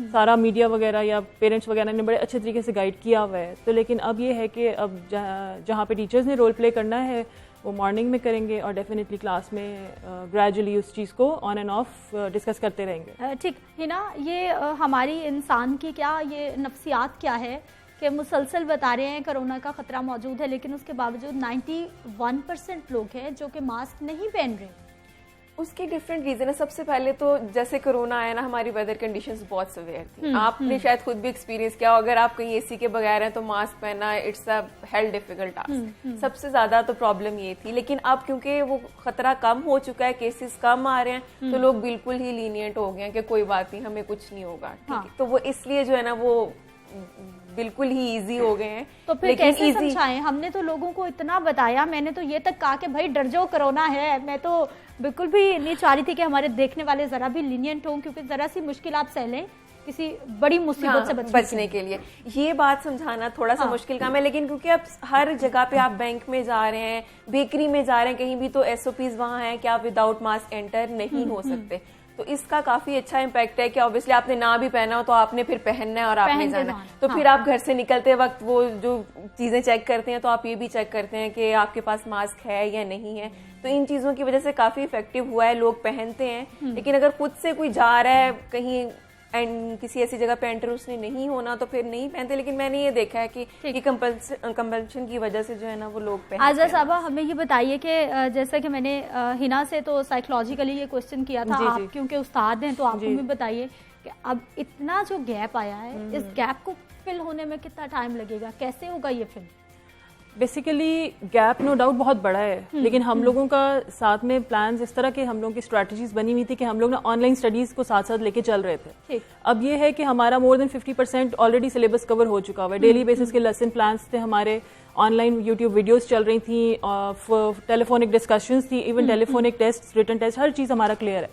सारा मीडिया वगैरह या पेरेंट्स वगैरह ने बड़े अच्छे तरीके से गाइड किया हुआ है। तो लेकिन अब ये है कि अब जहाँ पे टीचर्स ने रोल प्ले करना है वो मॉर्निंग में करेंगे, और डेफिनेटली क्लास में ग्रेजुअली उस चीज़ को ऑन एंड ऑफ डिस्कस करते रहेंगे। ठीक हिना, ये हमारी इंसान की क्या ये नफ्सियात क्या है कि मुसलसल बता रहे हैं कोरोना का खतरा मौजूद है, लेकिन उसके बावजूद 91% लोग हैं जो कि मास्क नहीं पहन रहे। उसके डिफरेंट रीजन है। सबसे पहले तो जैसे कोरोना आया ना, हमारी वेदर कंडीशंस बहुत सिवियर थी, आपने शायद खुद भी एक्सपीरियंस किया, अगर आप कहीं एसी के बगैर हैं तो मास्क पहनना it's a hello difficult task. सबसे ज्यादा तो प्रॉब्लम ये थी, लेकिन अब क्योंकि वो खतरा कम हो चुका है, केसेस कम आ रहे हैं, तो लोग बिल्कुल ही लीनियंट हो गए हैं कि कोई बात नहीं, हमें कुछ नहीं होगा, ठीक है। तो वो इसलिए जो है ना वो बिल्कुल ही इजी हो गए हैं। तो फिर कैसे समझाएं? हमने तो लोगों को इतना बताया, मैंने तो ये तक कहा कि भाई डर जाओ कोरोना है, मैं तो बिल्कुल भी नहीं चाह रही थी कि हमारे देखने वाले जरा भी लीनियंट हों, क्योंकि जरा सी मुश्किल आप सह लें किसी बड़ी मुसीबत से बचने के लिए। ये बात समझाना थोड़ा सा मुश्किल काम है, लेकिन क्योंकि अब हर जगह पे आप बैंक में जा रहे हैं, बेकरी में जा रहे हैं, कहीं भी तो SOPs वहाँ हैं कि आप विदाउट मास्क एंटर नहीं हो सकते। तो इसका काफी अच्छा इम्पैक्ट है कि ऑब्वियसली आपने ना भी पहना हो तो आपने फिर पहनना है और आपने जाना है। तो फिर आप घर से निकलते वक्त वो जो चीजें चेक करते हैं तो आप ये भी चेक करते हैं कि आपके पास मास्क है या नहीं है। तो इन चीजों की वजह से काफी इफेक्टिव हुआ है, लोग पहनते हैं। लेकिन अगर खुद से कोई जा रहा है कहीं एंड किसी ऐसी जगह पे एंटर उसने नहीं होना तो फिर नहीं पहनते। लेकिन मैंने ये देखा है कि कंपल्शन की वजह से जो है ना वो लोग पहनते हैं। आजा साहबा, हमें ये बताइए कि जैसा कि मैंने हिना से तो साइकोलॉजिकली ये क्वेश्चन किया था, आप क्योंकि उस्ताद हैं तो आपको भी बताइए कि अब इतना जो गैप आया है, इस गैप को फिल होने में कितना टाइम लगेगा, कैसे होगा ये fill? Basically gap no doubt बहुत बड़ा है, लेकिन हम लोगों का साथ में प्लान्स इस तरह के हम लोगों की स्ट्रैटेजीज बनी हुई थी कि हम लोग ना ऑनलाइन स्टडीज को साथ साथ लेके चल रहे थे। अब ये है कि हमारा more than 50% already syllabus cover हो चुका हुआ है। डेली बेसिस के लेसन प्लान्स थे हमारे, ऑनलाइन यूट्यूब वीडियोस चल रही थी, टेलीफोनिक डिस्कशंस थी, even telephonic test, written test, हर चीज़ हमारा क्लियर है।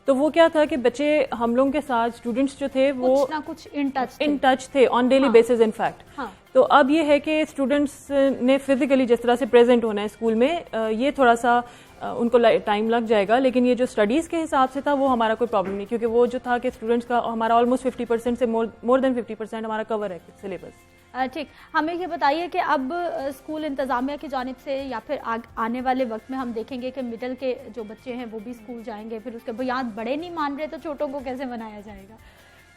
तो वो क्या था कि बच्चे हम लोगों के साथ स्टूडेंट्स जो थे वो कुछ ना कुछ इन टच थे ऑन डेली बेसिस इनफैक्ट। तो अब ये है कि स्टूडेंट्स ने फिजिकली जिस तरह से प्रेजेंट होना है स्कूल में, ये थोड़ा सा उनको टाइम लग जाएगा, लेकिन ये जो स्टडीज़ के हिसाब से था वो हमारा कोई प्रॉब्लम नहीं, क्योंकि वो जो था कि स्टूडेंट्स का हमारा ऑलमोस्ट 50% से मोर देन 50% हमारा कवर है सिलेबस। ठीक, हमें ये बताइए कि अब स्कूल इंतजामिया की जानिब से या फिर आने वाले वक्त में हम देखेंगे कि मिडिल के जो बच्चे हैं वो भी स्कूल जाएंगे, फिर उसके बाद बड़े नहीं मान रहे तो छोटों को कैसे मनाया जाएगा?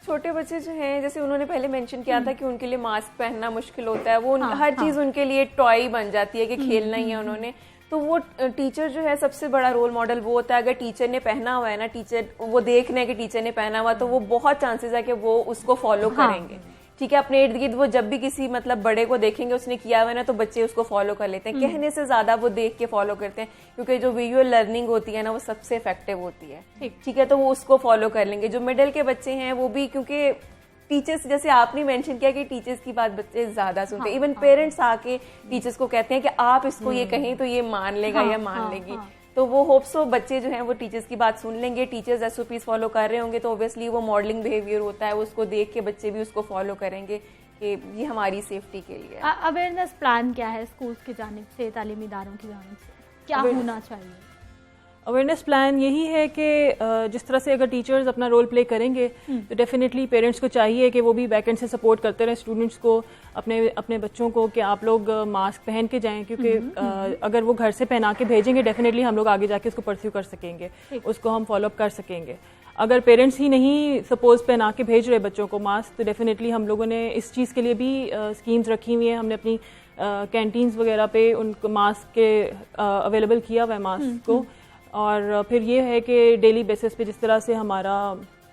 छोटे बच्चे जो हैं, जैसे उन्होंने पहले मेंशन किया था कि उनके लिए मास्क पहनना मुश्किल होता है, वो हर चीज़ उनके लिए टॉय बन जाती है कि खेलना ही है उन्होंने। तो वो टीचर जो है सबसे बड़ा रोल मॉडल वो होता है। अगर टीचर ने पहना हुआ है ना, टीचर वो देख रहे हैं कि टीचर ने पहना हुआ, तो वो बहुत चांसेस है कि वो उसको फॉलो करेंगे। ठीक है, अपने इर्द गिर्द वो जब भी किसी मतलब बड़े को देखेंगे उसने किया हुआ है ना, तो बच्चे उसको फॉलो कर लेते हैं। कहने से ज्यादा वो देख के फॉलो करते हैं, क्योंकि जो विजुअल लर्निंग होती है ना वो सबसे इफेक्टिव होती है। ठीक है, तो वो उसको फॉलो कर लेंगे। जो मिडिल के बच्चे हैं वो भी, क्योंकि टीचर्स, जैसे आपने मेंशन किया कि टीचर्स की बात बच्चे ज्यादा सुनते हैं, इवन पेरेंट्स आके टीचर्स को कहते हैं कि आप इसको ये कहें तो ये मान लेगा या मान लेगी। तो वो होप्स हो बच्चे जो हैं वो टीचर्स की बात सुन लेंगे, टीचर्स SOPs फॉलो कर रहे होंगे, तो ऑब्वियसली वो मॉडलिंग बिहेवियर होता है, उसको देख के बच्चे भी उसको फॉलो करेंगे कि ये हमारी सेफ्टी के लिए। अवेयरनेस प्लान क्या है स्कूल्स की जानिब से, तालीमी इदारों की जानिब से क्या होना चाहिए? अवेयरनेस प्लान यही है कि जिस तरह से अगर टीचर्स अपना रोल प्ले करेंगे तो डेफिनेटली पेरेंट्स को चाहिए कि वो भी बैकएंड से सपोर्ट करते रहें स्टूडेंट्स को, अपने बच्चों को, कि आप लोग मास्क पहन के जाएं, क्योंकि अगर वो घर से पहना के भेजेंगे डेफिनेटली हम लोग आगे जाके उसको परस्यू कर सकेंगे, उसको हम फॉलो अप कर सकेंगे। अगर पेरेंट्स ही नहीं सपोज पहना के भेज रहे बच्चों को मास्क, तो डेफिनेटली हम लोगों ने इस चीज़ के लिए भी स्कीम्स रखी हुई हैं। हमने अपनी कैंटीन्स वगैरह पे उनको मास्क के अवेलेबल किया हुआ है मास्क को। और फिर ये है कि डेली बेसिस पे जिस तरह से हमारा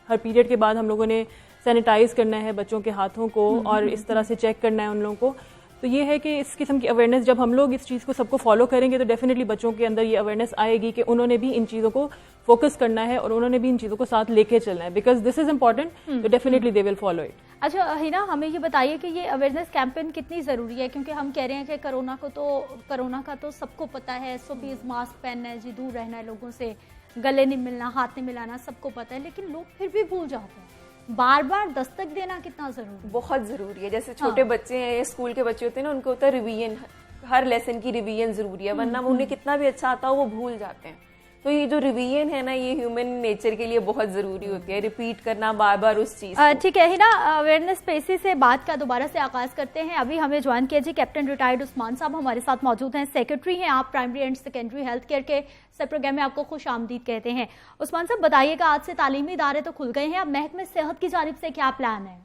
हर पीरियड के बाद हम लोगों ने सैनिटाइज करना है बच्चों के हाथों को और इस तरह से चेक करना है उन लोगों को, तो ये है कि इस किस्म की अवेयरनेस जब हम लोग इस चीज़ को सबको फॉलो करेंगे तो डेफिनेटली बच्चों के अंदर ये अवेयरनेस आएगी कि उन्होंने भी इन चीज़ों को फोकस करना है और उन्होंने भी इन चीज़ों को साथ लेके चलना है, बिकॉज दिस इज इम्पॉर्टेंट, तो definitely they will follow it. अच्छा हिना, हमें ये बताइए कि ये अवेयरनेस कैंपेन कितनी ज़रूरी है, क्योंकि हम कह रहे हैं कि कोरोना का तो सबको पता है, SOPs मास्क पहनना है जी, दूर रहना है लोगों से, गले नहीं मिलना, हाथ नहीं मिलाना, सबको पता है, लेकिन लोग फिर भी भूल जाते हैं। बार बार दस्तक देना कितना जरूरी? बहुत जरूरी है। जैसे छोटे बच्चे हैं, स्कूल के बच्चे होते हैं ना, उनको होता है रिवीजन, हर लेसन की रिवीजन जरूरी है, वरना उन्हें कितना भी अच्छा आता हो वो भूल जाते हैं। तो ये जो रिवीजन है ना, ये ह्यूमन नेचर के लिए बहुत जरूरी होती है, रिपीट करना बार बार उस चीज। ठीक है हिना, अवेयरनेस पे इसी से बात का दोबारा से आगाज करते हैं। अभी हमें ज्वाइन किया जी कैप्टन रिटायर्ड उस्मान साहब हमारे साथ मौजूद हैं, सेक्रेटरी हैं आप primary and secondary health care के। सर प्रोग्राम में आपको खुश आमदीद कहते हैं। उस्मान साहब बताइएगा, आज से तालीमी इदारे तो खुल गए हैं, अब महकमे सेहत की जानिब से क्या प्लान है?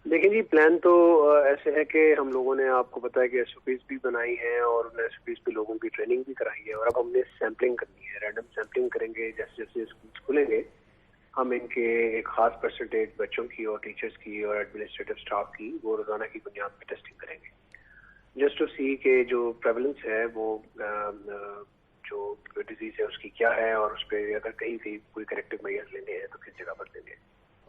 देखिए जी, प्लान तो ऐसे है कि हम लोगों ने, आपको पता है कि SOPs भी बनाई हैं और उन SOPs पे लोगों की ट्रेनिंग भी कराई है, और अब हमने सैम्पलिंग करनी है, रैंडम सैम्पलिंग करेंगे। जैसे जैसे स्कूल खुलेंगे हम इनके एक खास परसेंटेज बच्चों की और टीचर्स की और एडमिनिस्ट्रेटिव स्टाफ की वो रोजाना की बुनियाद पर टेस्टिंग करेंगे, जस्ट टू सी के जो प्रेवलेंस है वो जो डिजीज है उसकी क्या है, और उस पर अगर कहीं से कोई करेक्टिव मेजर्स लेने हैं तो किस जगह पर लेने हैं।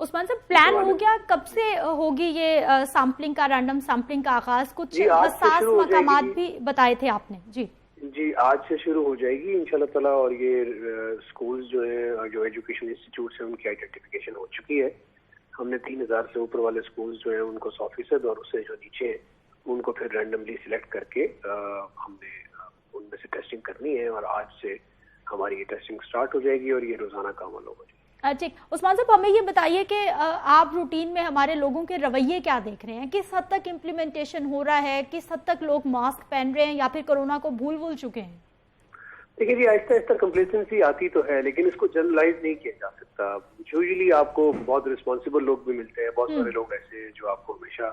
उस्मान साहब, प्लान हो गया, कब से होगी ये सैम्पलिंग का, रैंडम सैम्पलिंग का आगाज? कुछ हसास मकामात भी बताए थे आपने। जी, आज से शुरू हो जाएगी इंशाल्लाह ताला, और ये स्कूल्स जो है, जो एजुकेशन इंस्टीट्यूट है, उनकी आइडेंटिफिकेशन हो चुकी है। हमने 3000 से ऊपर वाले स्कूल्स जो है उनको 100%, और उससे जो नीचे है उनको फिर रैंडमली सिलेक्ट करके हमने उनमें से टेस्टिंग करनी है, और आज से हमारी ये टेस्टिंग स्टार्ट हो जाएगी और ये रोजाना का अमल होगा। ठीक, उस्मान साहब हमें ये बताइए कि आप रूटीन में हमारे लोगों के रवैये क्या देख रहे हैं, किस हद तक इम्प्लीमेंटेशन हो रहा है, किस हद तक लोग मास्क पहन रहे हैं या फिर कोरोना को भूल चुके हैं? देखिए जी, आहिस्ता आहिस्ता कंप्लेसेंसी आती तो है, लेकिन इसको जनरलाइज नहीं किया जा सकता। यूजुअली आपको बहुत रिस्पॉन्सिबल लोग भी मिलते हैं, बहुत सारे लोग ऐसे हैं जो आपको हमेशा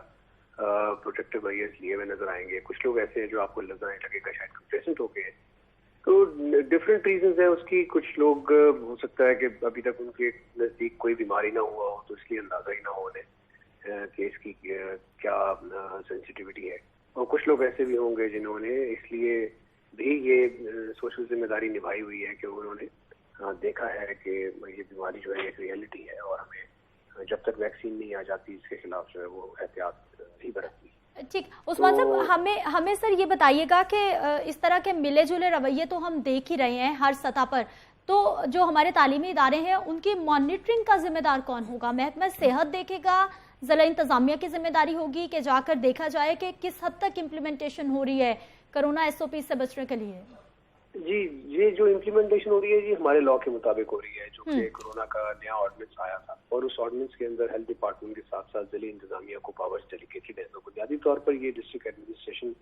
प्रोटेक्टिव मेजर्स लिए हुए नजर आएंगे, कुछ लोग ऐसे हैं जो आपको लगेगा शायद कंप्लेसेंट हो गए। तो डिफरेंट रीजंस है उसकी। कुछ लोग हो सकता है कि अभी तक उनके नजदीक कोई बीमारी ना हुआ हो, तो इसलिए अंदाजा ही ना हो उन्हें कि इसकी क्या सेंसिटिविटी है, और कुछ लोग ऐसे भी होंगे जिन्होंने इसलिए भी ये सोशल जिम्मेदारी निभाई हुई है कि उन्होंने देखा है कि ये बीमारी जो है एक रियलिटी है, और हमें जब तक वैक्सीन नहीं आ जाती इसके खिलाफ जो है वो एहतियात ही बरतनी। ठीक, उस्मान साहब हमें सर ये बताइएगा कि इस तरह के मिले जुले रवैये तो हम देख ही रहे हैं हर सतह पर, तो जो हमारे तालीमी इदारे हैं उनकी मॉनिटरिंग का जिम्मेदार कौन होगा? महकमा सेहत देखेगा, जिला इंतजामिया की जिम्मेदारी होगी कि जाकर देखा जाए कि किस हद तक इम्प्लीमेंटेशन हो रही है कोरोना SOP से बचने के लिए? जी, ये जो इम्प्लीमेंटेशन हो रही है ये हमारे लॉ के मुताबिक हो रही है, जो कि कोरोना का नया ऑर्डिनेंस आया था और उस ऑर्डिनेंस के अंदर हेल्थ डिपार्टमेंट के साथ साथ जिले इंतजामिया को पावर्स डेलीगेटेड है। तो बुनियादी तौर पर ये डिस्ट्रिक्ट एडमिनिस्ट्रेशन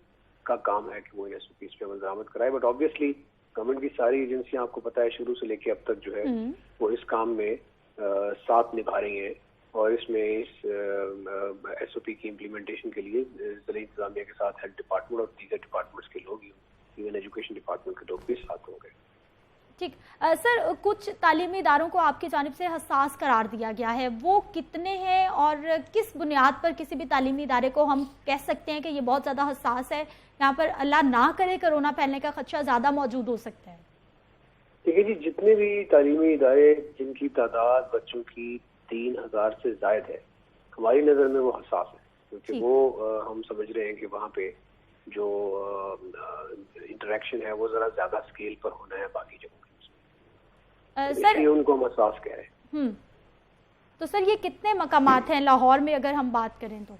का काम है कि वो इन SOPs पे अमल दरामद कराए। बट ऑब्वियसली गवर्नमेंट की सारी एजेंसियां आपको पता है शुरू से लेकर अब तक जो है वो इस काम में साथ निभा रही हैं और इसमें इस SOP की इम्प्लीमेंटेशन के लिए जिले इंतजामिया के साथ हेल्थ डिपार्टमेंट और दीगर डिपार्टमेंट्स के लोग, इवन एजुकेशन डिपार्टमेंट के लोग भी साथ होंगे। ठीक सर, कुछ तालीमी इदारों को आपकी जानिब से हसास करार दिया गया है, वो कितने हैं और किस बुनियाद पर किसी भी तालीमी इदारे को हम कह सकते हैं कि ये बहुत ज़्यादा हसास है, यहाँ पर अल्लाह ना करे कोरोना फैलने का खदशा ज़्यादा मौजूद हो सकता है? देखिए जी, जितने भी तालीमी इदारे जिनकी तादाद बच्चों की 3000 से जायद है, हमारी नज़र में वो हसास है, क्योंकि वो हम समझ रहे हैं कि वहाँ पे जो इंटरेक्शन है वो जरा ज्यादा स्केल पर होना है बाकी जगहों के, इसलिए उनको हम हसास कह रहे हैं। तो सर ये कितने मकामात हैं लाहौर में अगर हम बात करें तो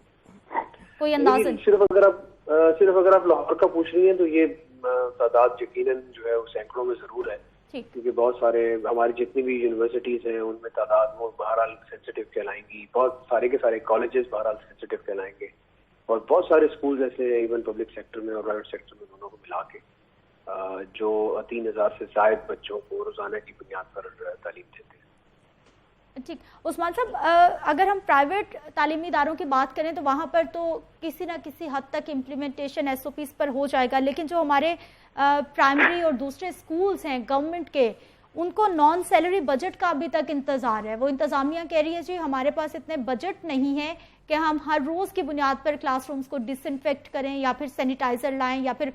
कोई अंदाज़ा? सिर्फ अगर आप लाहौर का पूछ रही हैं तो ये तादाद यकीनन जो है वो सैकड़ों में जरूर है, क्योंकि बहुत सारे हमारी जितनी भी यूनिवर्सिटीज हैं उनमें तादाद वो बहरहाल सेंसिटिव कहलाएंगी, बहुत सारे के सारे कॉलेजेस बहरहाल सेंसिटिव कहलाएंगे और बहुत सारे स्कूल ऐसे इवन पब्लिक सेक्टर में और प्राइवेट सेक्टर में दोनों को मिला के जो 3000 से जायद बच्चों को रोजाना की बुनियाद पर तालीम देते हैं। ठीक, उस्मान साहब, अगर हम प्राइवेट तालीमी इदारों की बात करें तो वहाँ पर तो किसी न किसी हद तक इम्प्लीमेंटेशन SOPs पर हो जाएगा, लेकिन जो हमारे प्राइमरी और दूसरे स्कूल्स हैं गवर्नमेंट के, उनको नॉन सैलरी बजट का अभी तक इंतजार है। वो इंतजामिया कह रही है जी हमारे पास इतने बजट नहीं है कि हम हर रोज की बुनियाद पर क्लासरूम्स को डिसइंफेक्ट करें या फिर सैनिटाइजर लाएं या फिर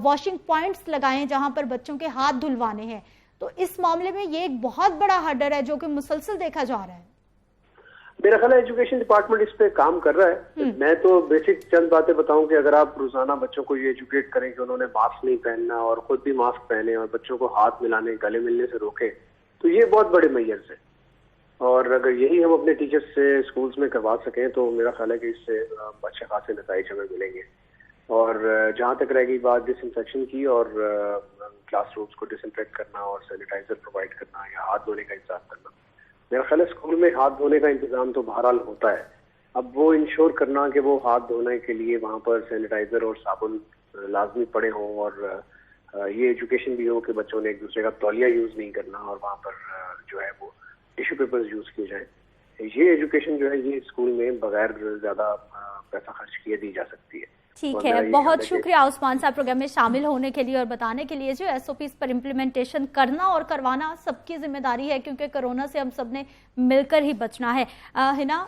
वॉशिंग पॉइंट्स लगाएं जहां पर बच्चों के हाथ धुलवाने हैं। तो इस मामले में ये एक बहुत बड़ा हर्डल है जो कि मुसलसल देखा जा रहा है। मेरा ख्याल है एजुकेशन डिपार्टमेंट इस पे काम कर रहा है। मैं तो बेसिक चंद बातें बताऊं कि अगर आप रोजाना बच्चों को ये एजुकेट करें कि उन्होंने मास्क नहीं पहनना और खुद भी मास्क पहने और बच्चों को हाथ मिलाने गले मिलने से रोकें, तो ये बहुत बड़े मेजर्स है और अगर यही हम अपने टीचर्स से स्कूल्स में करवा सकें तो मेरा ख्याल है कि इससे अच्छे खासे नतीजे हमें मिलेंगे। और जहाँ तक रहेगी बात डिसइंफेक्शन की और क्लासरूम्स को डिसइंफेक्ट करना और सैनिटाइजर प्रोवाइड करना या हाथ धोने का इंतजाम करना, मेरा ख्याल है स्कूल में हाथ धोने का इंतजाम तो बहरहाल होता है। अब वो इंश्योर करना कि वो हाथ धोने के लिए वहाँ पर सैनिटाइजर और साबुन लाजमी पड़े हों और ये एजुकेशन भी हो कि बच्चों ने एक दूसरे का तौलिया यूज नहीं करना और वहाँ पर जो है वो टिश्यू पेपर्स यूज किए जाए, ये एजुकेशन जो है ये स्कूल में बगैर ज्यादा पैसा खर्च किए दी जा सकती है। ठीक है, बहुत शुक्रिया उस्मान साहब प्रोग्राम में शामिल होने के लिए और बताने के लिए। जो SOPs पर इम्प्लीमेंटेशन करना और करवाना सबकी जिम्मेदारी है क्योंकि कोरोना से हम सब ने मिलकर ही बचना है। हिना,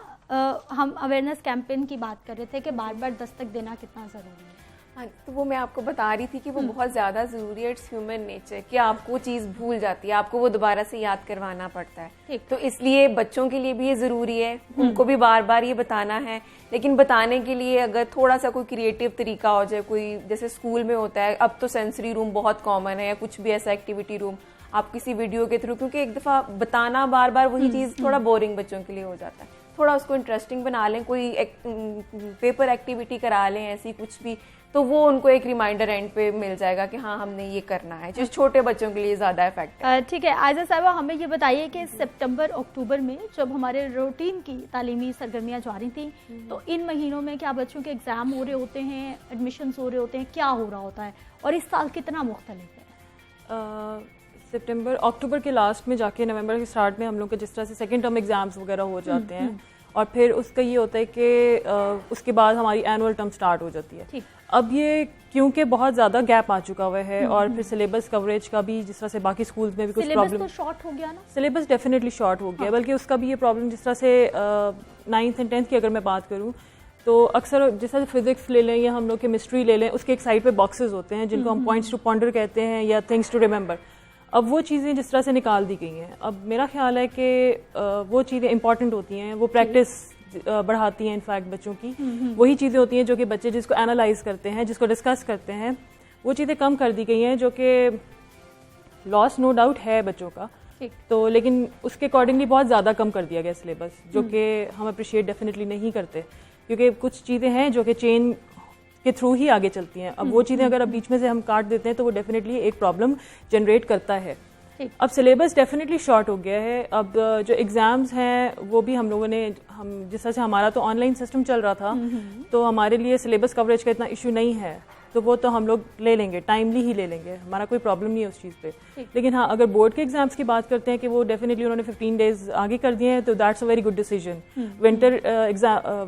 हम अवेयरनेस कैंपेन की बात कर रहे थे कि बार बार दस्तक देना कितना ज़रूरी है। हाँ, तो वो मैं आपको बता रही थी कि वो बहुत ज़्यादा ज़रूरी है। इट्स ह्यूमन नेचर कि आपको चीज़ भूल जाती है, आपको वो दोबारा से याद करवाना पड़ता है। तो इसलिए बच्चों के लिए भी ये ज़रूरी है, उनको भी बार बार ये बताना है। लेकिन बताने के लिए अगर थोड़ा सा कोई क्रिएटिव तरीका हो जाए, कोई जैसे स्कूल में होता है, अब तो सेंसरी रूम बहुत कॉमन है या कुछ भी ऐसा एक्टिविटी रूम, आप किसी वीडियो के थ्रू, क्योंकि एक दफ़ा बताना बार बार वही चीज़ थोड़ा बोरिंग बच्चों के लिए हो जाता है, थोड़ा उसको इंटरेस्टिंग बना लें, कोई पेपर एक्टिविटी करा लें ऐसी कुछ भी, तो वो उनको एक रिमाइंडर एंड पे मिल जाएगा कि हाँ हमने ये करना है, जो छोटे बच्चों के लिए ज़्यादा इफेक्ट है। ठीक है आयजा साहिबा, हमें ये बताइए कि सितंबर अक्टूबर में जब हमारे रूटीन की तालीमी सरगर्मियाँ जारी थी, तो इन महीनों में क्या बच्चों के एग्ज़ाम हो रहे होते हैं, एडमिशन हो रहे होते हैं, क्या हो रहा होता है और इस साल कितना मुख्तलिफ है? सितंबर अक्टूबर के लास्ट में जाके नवंबर के स्टार्ट में हम लोग के जिस तरह से सेकेंड टर्म एग्जाम्स वगैरह हो जाते हैं और फिर उसका ये होता है कि उसके बाद हमारी एनुअल टर्म स्टार्ट हो जाती है। अब ये क्योंकि बहुत ज़्यादा गैप आ चुका हुआ है और फिर सिलेबस कवरेज का भी जिस तरह से बाकी स्कूल्स में भी कुछ प्रॉब्लम, तो शॉर्ट हो गया ना, सिलेबस डेफिनेटली शॉर्ट हो गया, बल्कि उसका भी ये प्रॉब्लम जिस तरह से 9th और 10th की अगर मैं बात करूँ तो अक्सर जैसा फिजिक्स ले लें या हम लोग केमिस्ट्री ले लें, उसके एक साइड पे बॉक्सेस होते हैं जिनको हम पॉइंट्स टू पॉन्डर कहते हैं या थिंग्स टू रिमेंबर। अब वो चीज़ें जिस तरह से निकाल दी गई हैं, अब मेरा ख्याल है कि वो चीज़ें इंपॉर्टेंट होती हैं, वो प्रैक्टिस बढ़ाती हैं इनफैक्ट बच्चों की, वही चीज़ें होती हैं जो कि बच्चे जिसको एनालाइज करते हैं, जिसको डिस्कस करते हैं, वो चीज़ें कम कर दी गई हैं जो कि लॉस नो डाउट है बच्चों का, तो लेकिन उसके अकॉर्डिंगली बहुत ज़्यादा कम कर दिया गया सिलेबस, जो कि हम अप्रिशिएट डेफिनेटली नहीं करते, क्योंकि कुछ चीज़ें हैं जो कि चेन के थ्रू ही आगे चलती हैं। अब वो चीज़ें अगर अब बीच में से हम काट देते हैं तो वो डेफिनेटली एक प्रॉब्लम जनरेट करता है। अब सिलेबस डेफिनेटली शॉर्ट हो गया है। अब जो एग्ज़ाम्स हैं वो भी हम लोगों ने, हम जिस तरह से हमारा तो ऑनलाइन सिस्टम चल रहा था, तो हमारे लिए सिलेबस कवरेज का इतना इशू नहीं है, तो वो तो हम लोग ले लेंगे, टाइमली ही ले लेंगे, हमारा कोई प्रॉब्लम नहीं है उस चीज़ पे। लेकिन हाँ, अगर बोर्ड के एग्जाम्स की बात करते हैं कि वो डेफिनेटली उन्होंने 15 डेज आगे कर दिए हैं, तो that's a very good decision.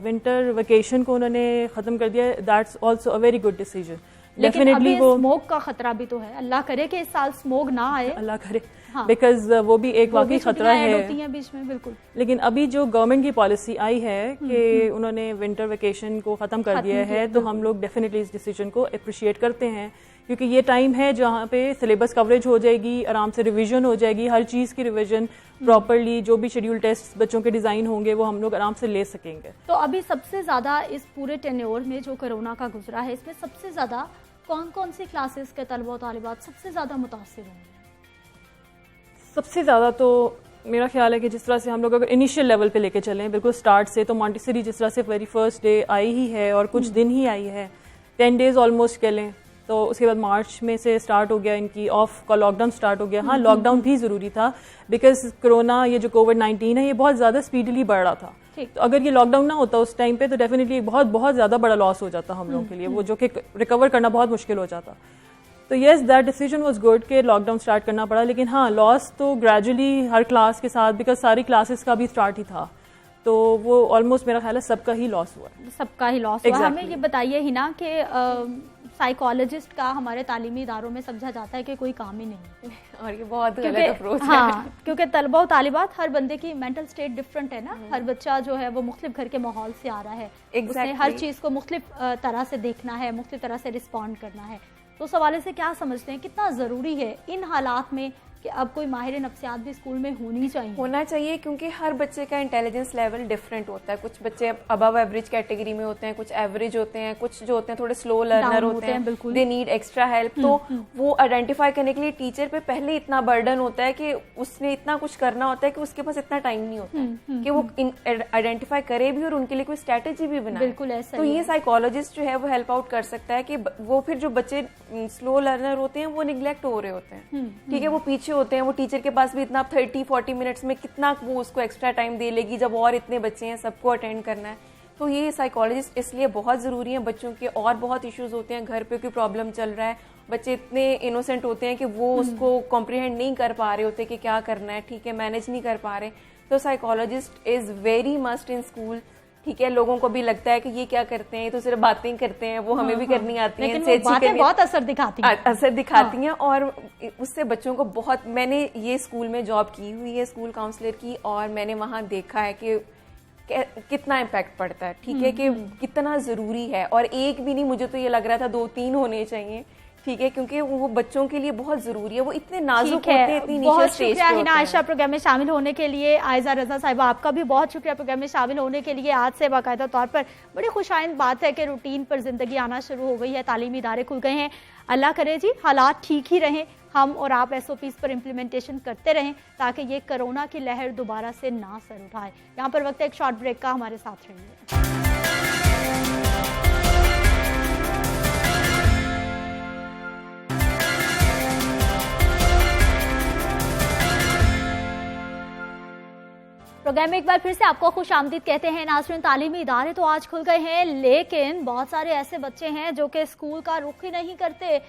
Winter vacation को उन्होंने ख़त्म कर दिया, that's also a very good decision. लेकिन अभी स्मोक का खतरा भी तो है, अल्लाह करे कि इस साल स्मोक ना आए, अल्लाह करे, बिकॉज वो भी एक वाकई खतरा है बीच में। बिल्कुल। लेकिन अभी जो गवर्नमेंट की पॉलिसी आई है कि उन्होंने विंटर वेकेशन को ख़त्म कर दिया है, तो हम लोग डेफिनेटली इस डिसीजन को अप्रिशिएट करते हैं, क्योंकि ये टाइम है जहाँ पे सिलेबस कवरेज हो जाएगी, आराम से रिवीजन हो जाएगी, हर चीज़ की रिवीजन प्रॉपरली, जो भी शेड्यूल टेस्ट बच्चों के डिज़ाइन होंगे वो हम लोग आराम से ले सकेंगे। तो अभी सबसे ज़्यादा इस पूरे टेन्योर में जो कोरोना का गुजरा है, इसमें सबसे ज़्यादा कौन कौन सी क्लासेस के तलबा और तालिबात सबसे ज़्यादा मुतासिर होंगे? सबसे ज़्यादा तो मेरा ख्याल है कि जिस तरह से हम लोग अगर इनिशियल लेवल पे लेके चलें, बिल्कुल स्टार्ट से, तो मॉन्टेसरी जिस तरह से वेरी फर्स्ट डे आई ही है और कुछ दिन ही आई है, 10 डेज ऑलमोस्ट कह लें, तो उसके बाद मार्च में से स्टार्ट हो गया इनकी ऑफ का लॉकडाउन स्टार्ट हो गया। हाँ, लॉकडाउन भी ज़रूरी था, बिकॉज कोरोना, ये जो कोविड-19 है, ये बहुत ज़्यादा स्पीडली बढ़ रहा था। तो अगर ये लॉकडाउन ना होता उस टाइम पे, तो डेफिनेटली बहुत बहुत ज़्यादा बड़ा लॉस हो जाता हम लोगों के लिए, वो जो कि रिकवर करना बहुत मुश्किल हो जाता। तो yes, that decision was good कि लॉकडाउन स्टार्ट करना पड़ा, लेकिन हाँ, लॉस तो ग्रेजुअली हर क्लास के साथ, बिकॉज सारी क्लासेस का भी स्टार्ट ही था, तो वो ऑलमोस्ट मेरा ख्याल है सबका ही लॉस हुआ। सबका ही लॉस हुआ। हमें ये बताइए ही ना कि साइकोलॉजिस्ट का हमारे तालीमी इदारों में समझा जाता है कि कोई काम ही नहीं, और ये बहुत गलत अप्रोच है। हाँ, क्योंकि तलबा और तालिबात, हर बंदे की मेंटल स्टेट डिफरेंट है ना, हर बच्चा जो है वो मुख्तलिफ घर के माहौल से आ रहा है, उसने हर चीज़ को मुख्तलिफ तरह से देखना है, मुख्तलिफ तरह से रिस्पॉन्ड करना है। तो उस हवाले से क्या समझते हैं, कितना ज़रूरी है इन हालात में कि अब कोई माहिर नफ्सियात भी स्कूल में होना चाहिए, क्योंकि हर बच्चे का इंटेलिजेंस लेवल डिफरेंट होता है। कुछ बच्चे अबव एवरेज कैटेगरी में होते हैं, कुछ एवरेज होते हैं, कुछ जो होते हैं थोड़े स्लो लर्नर होते हैं, दे नीड एक्स्ट्रा हेल्प। तो वो आइडेंटिफाई करने के लिए टीचर पे पहले इतना बर्डन होता है कि उसने इतना कुछ करना होता है कि उसके पास इतना टाइम नहीं होता है कि वो आइडेंटिफाई करे भी और उनके लिए कोई स्ट्रेटेजी भी बनाए। बिल्कुल ऐसा। तो ये साइकोलॉजिस्ट जो है वो हेल्प आउट कर सकता है कि वो फिर जो बच्चे स्लो लर्नर होते हैं वो निग्लेक्ट हो रहे होते हैं, ठीक है, वो पीछे होते हैं, वो टीचर के पास भी इतना 30-40 मिनट्स में कितना वो उसको एक्स्ट्रा टाइम दे लेगी, जब और इतने बच्चे हैं, सबको अटेंड करना है। तो ये साइकोलॉजिस्ट इसलिए बहुत ज़रूरी है। बच्चों के और बहुत इश्यूज होते हैं, घर पे कोई प्रॉब्लम चल रहा है, बच्चे इतने इनोसेंट होते हैं कि वो उसको कॉम्प्रिहेंड नहीं कर पा रहे होते कि क्या करना है, ठीक है, मैनेज नहीं कर पा रहे। तो psychologist is very must in school, ठीक है। लोगों को भी लगता है कि ये क्या करते हैं, ये तो सिर्फ बातें करते हैं, वो हमें भी करनी आती है, लेकिन वो बातें बहुत असर दिखाती हैं और उससे बच्चों को बहुत, मैंने ये स्कूल में जॉब की हुई है, स्कूल काउंसलर की, और मैंने वहाँ देखा है कि कितना इम्पैक्ट पड़ता है, ठीक है, कि कितना ज़रूरी है। और एक भी नहीं, मुझे तो ये लग रहा था 2-3 होने चाहिए, ठीक है, क्योंकि वो बच्चों के लिए बहुत जरूरी है, वो इतने नाजुक होते हैं, इतनी नीचे स्टेज पे होते हैं। आयशा, प्रोग्राम में शामिल होने के लिए। आयजा रजा साहिबा, आपका भी बहुत शुक्रिया प्रोग्राम में शामिल होने के लिए। आज से बाकायदा तौर पर बड़ी खुशाइंद बात है कि रूटीन पर जिंदगी आना शुरू हो गई है, तालीमी इदारे खुल गए हैं। अल्लाह करे जी हालात ठीक ही रहें, हम और आप SOPs पर इम्प्लीमेंटेशन करते रहें, ताकि ये कोरोना की लहर दोबारा से ना सर उठाए। यहाँ पर वक्त है एक शॉर्ट ब्रेक का, हमारे साथ रहिए। प्रोग्राम में एक बार फिर से आपको खुश आमदीद कहते हैं। नाज़रीन, तालीमी इदारे तो आज खुल गए हैं, लेकिन बहुत सारे ऐसे बच्चे हैं जो कि स्कूल का रुख ही नहीं करते।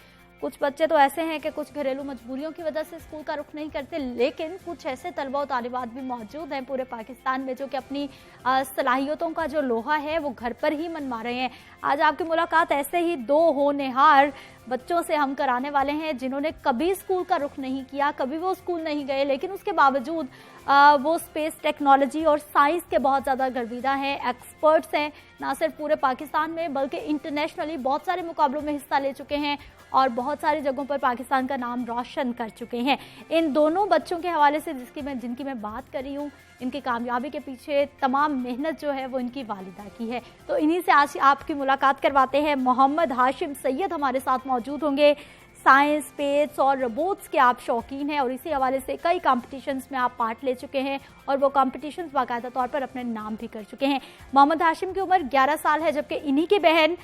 कुछ बच्चे तो ऐसे हैं कि कुछ घरेलू मजबूरियों की वजह से स्कूल का रुख नहीं करते, लेकिन कुछ ऐसे तलबा और तालिबात भी मौजूद हैं पूरे पाकिस्तान में जो कि अपनी सलाहियतों का जो लोहा है वो घर पर ही मनवा रहे हैं। आज आपकी मुलाकात ऐसे ही 2 होनहार बच्चों से हम कराने वाले हैं जिन्होंने कभी स्कूल का रुख नहीं किया, कभी वो स्कूल नहीं गए, लेकिन उसके बावजूद वो स्पेस टेक्नोलॉजी और साइंस के बहुत ज़्यादा गर्विदा हैं, एक्सपर्ट्स हैं, ना सिर्फ पूरे पाकिस्तान में बल्कि इंटरनेशनली बहुत सारे मुकाबलों में हिस्सा ले चुके हैं और बहुत सारी जगहों पर पाकिस्तान का नाम रोशन कर चुके हैं। इन दोनों बच्चों के हवाले से जिनकी मैं बात कर रही हूँ, इनकी कामयाबी के पीछे तमाम मेहनत जो है वो इनकी वालिदा की है। तो इन्हीं से आज आपकी मुलाकात करवाते हैं। मोहम्मद हाशिम सैयद हमारे साथ मौजूद होंगे, साइंस, स्पेस और रोबोट्स के आप शौकीन हैं और इसी हवाले से कई कॉम्पिटिशन्स में आप पार्ट ले चुके हैं और वो कॉम्पिटिशन्स बाकायदा तौर पर अपने नाम भी कर चुके हैं। मोहम्मद हाशिम की उम्र 11 साल है, जबकि इन्हीं की बहन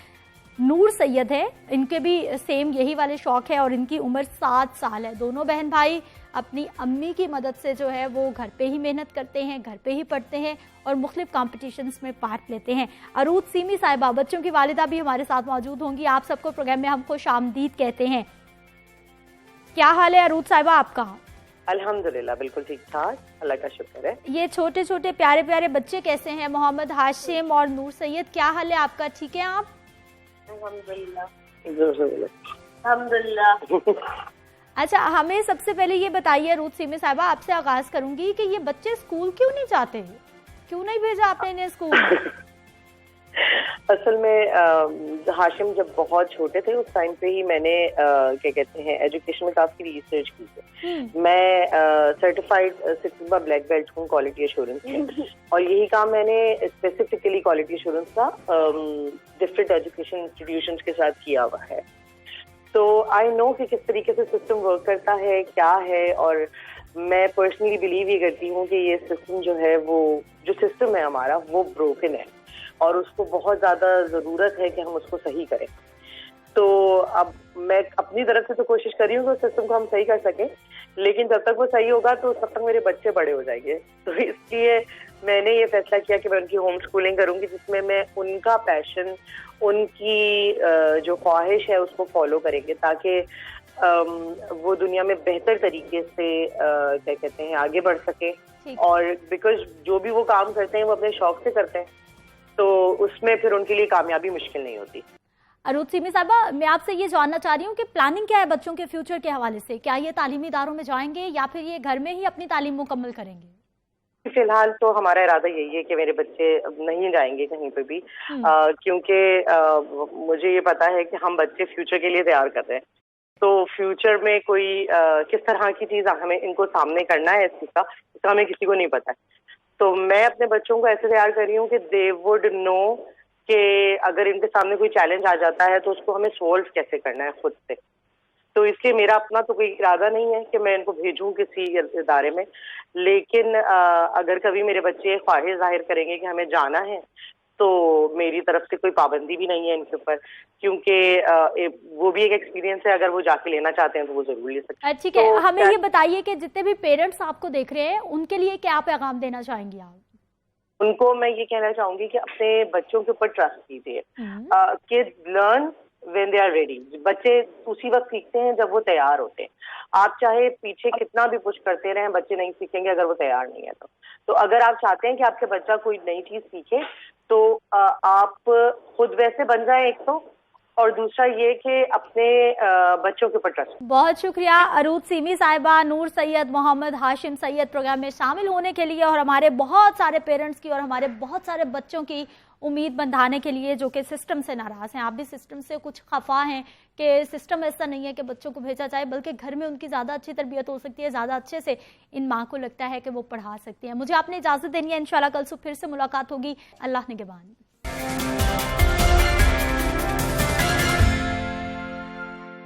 नूर सैयद है, इनके भी सेम यही वाले शौक है और इनकी उम्र 7 साल है। दोनों बहन भाई अपनी अम्मी की मदद से जो है वो घर पे ही मेहनत करते हैं, घर पे ही पढ़ते हैं और मुख्तलिफ कॉम्पिटिशन्स में पार्ट लेते हैं। अरूद सीमी साहिबा, बच्चों की वालिदा भी हमारे साथ मौजूद होंगी। आप सबको प्रोग्राम में हम खुशामदीद कहते हैं। क्या हाल है अरूद साहिबा आपका? अल्हम्दुलिल्लाह बिल्कुल ठीक ठाक, अल्लाह का शुक्र है। ये छोटे छोटे प्यारे प्यारे बच्चे कैसे हैं? मोहम्मद हाशिम और नूर सैयद, क्या हाल है आपका? ठीक है आप? अल्हम्दुलिल्लाह। अच्छा, हमें सबसे पहले ये बताइए अरूद सीमी साहिबा, आपसे आगाज करूंगी कि ये बच्चे स्कूल क्यों नहीं जाते, क्यों नहीं भेजा आपने इन्हें स्कूल? असल में हाशिम जब बहुत छोटे थे उस टाइम पे ही मैंने क्या कहते हैं एजुकेशन में काफी रिसर्च की थी। मैं सर्टिफाइड सिग्मा ब्लैक बेल्ट हूँ क्वालिटी एश्योरेंस में, और यही काम मैंने स्पेसिफिकली क्वालिटी एश्योरेंस का डिफरेंट एजुकेशन इंस्टीट्यूशंस के साथ किया हुआ है। तो आई नो कि किस तरीके से सिस्टम वर्क करता है, क्या है, और मैं पर्सनली बिलीव ये करती हूँ कि ये सिस्टम जो है वो जो सिस्टम है हमारा वो ब्रोकन है और उसको बहुत ज्यादा जरूरत है कि हम उसको सही करें। तो अब मैं अपनी तरफ से तो कोशिश कर रही हूँ कि उस सिस्टम को हम सही कर सकें, लेकिन जब तक वो सही होगा तो तब तक मेरे बच्चे बड़े हो जाएंगे। तो इसलिए मैंने ये फैसला किया कि मैं उनकी होम स्कूलिंग करूंगी, जिसमें मैं उनका पैशन, उनकी जो ख्वाहिश है उसको फॉलो करेंगे, ताकि वो दुनिया में बेहतर तरीके से क्या कहते हैं आगे बढ़ सके। और बिकॉज जो भी वो काम करते हैं वो अपने शौक से करते हैं, तो उसमें फिर उनके लिए कामयाबी मुश्किल नहीं होती। अरूद सीमी साहिबा, मैं आपसे ये जानना चाह रही हूँ कि प्लानिंग क्या है बच्चों के फ्यूचर के हवाले से? क्या ये तालीमी इदारों में जाएंगे या फिर ये घर में ही अपनी तालीम मुकम्मल करेंगे? फिलहाल तो हमारा इरादा यही है कि मेरे बच्चे नहीं जाएंगे कहीं पे भी, क्योंकि मुझे ये पता है कि हम बच्चे फ्यूचर के लिए तैयार कर रहे हैं। तो फ्यूचर में कोई किस तरह की चीज हमें इनको सामने करना है इस चीज का, इसका हमें किसी को नहीं पता है। तो मैं अपने बच्चों को ऐसे तैयार कर रही हूँ कि दे वुड नो कि अगर इनके सामने कोई चैलेंज आ जाता है तो उसको हमें सोल्व कैसे करना है खुद से। तो इसलिए मेरा अपना तो कोई इरादा नहीं है कि मैं इनको भेजूं किसी इदारे में, लेकिन अगर कभी मेरे बच्चे ख्वाहिश जाहिर करेंगे कि हमें जाना है तो मेरी तरफ से कोई पाबंदी भी नहीं है इनके ऊपर, क्योंकि वो भी एक एक्सपीरियंस है। अगर वो जाके लेना चाहते हैं तो वो जरूर ले सकते हैं। ठीक है, हमें ये बताइए कि जितने भी पेरेंट्स आपको देख रहे हैं उनके लिए क्या पैगाम देना चाहेंगी आप? उनको मैं ये कहना चाहूंगी कि अपने बच्चों के ऊपर ट्रस्ट कीजिए। Kids learn when they are ready. बच्चे उसी वक्त सीखते हैं जब वो तैयार होते हैं। आप चाहे पीछे कितना भी पुश करते रहें, बच्चे नहीं सीखेंगे अगर वो तैयार नहीं है तो अगर आप चाहते हैं कि आपके बच्चा कोई नई चीज सीखे तो आप खुद वैसे बन जाए एक तो, और दूसरा ये कि अपने बच्चों के ऊपर ट्रस्ट। बहुत शुक्रिया अरूद सीमी साहिबा, नूर सैयद, मोहम्मद हाशिम सैयद प्रोग्राम में शामिल होने के लिए और हमारे बहुत सारे पेरेंट्स की और हमारे बहुत सारे बच्चों की उम्मीद बंधाने के लिए जो कि सिस्टम से नाराज हैं। आप भी सिस्टम से कुछ खफा हैं कि सिस्टम ऐसा नहीं है कि बच्चों को भेजा जाए, बल्कि घर में उनकी ज़्यादा अच्छी तरबियत हो सकती है, ज़्यादा अच्छे से इन माँ को लगता है कि वो पढ़ा सकती हैं। मुझे आपने इजाज़त देनी है, इंशाल्लाह कल सुबह फिर से मुलाकात होगी। अल्लाह निगहबान।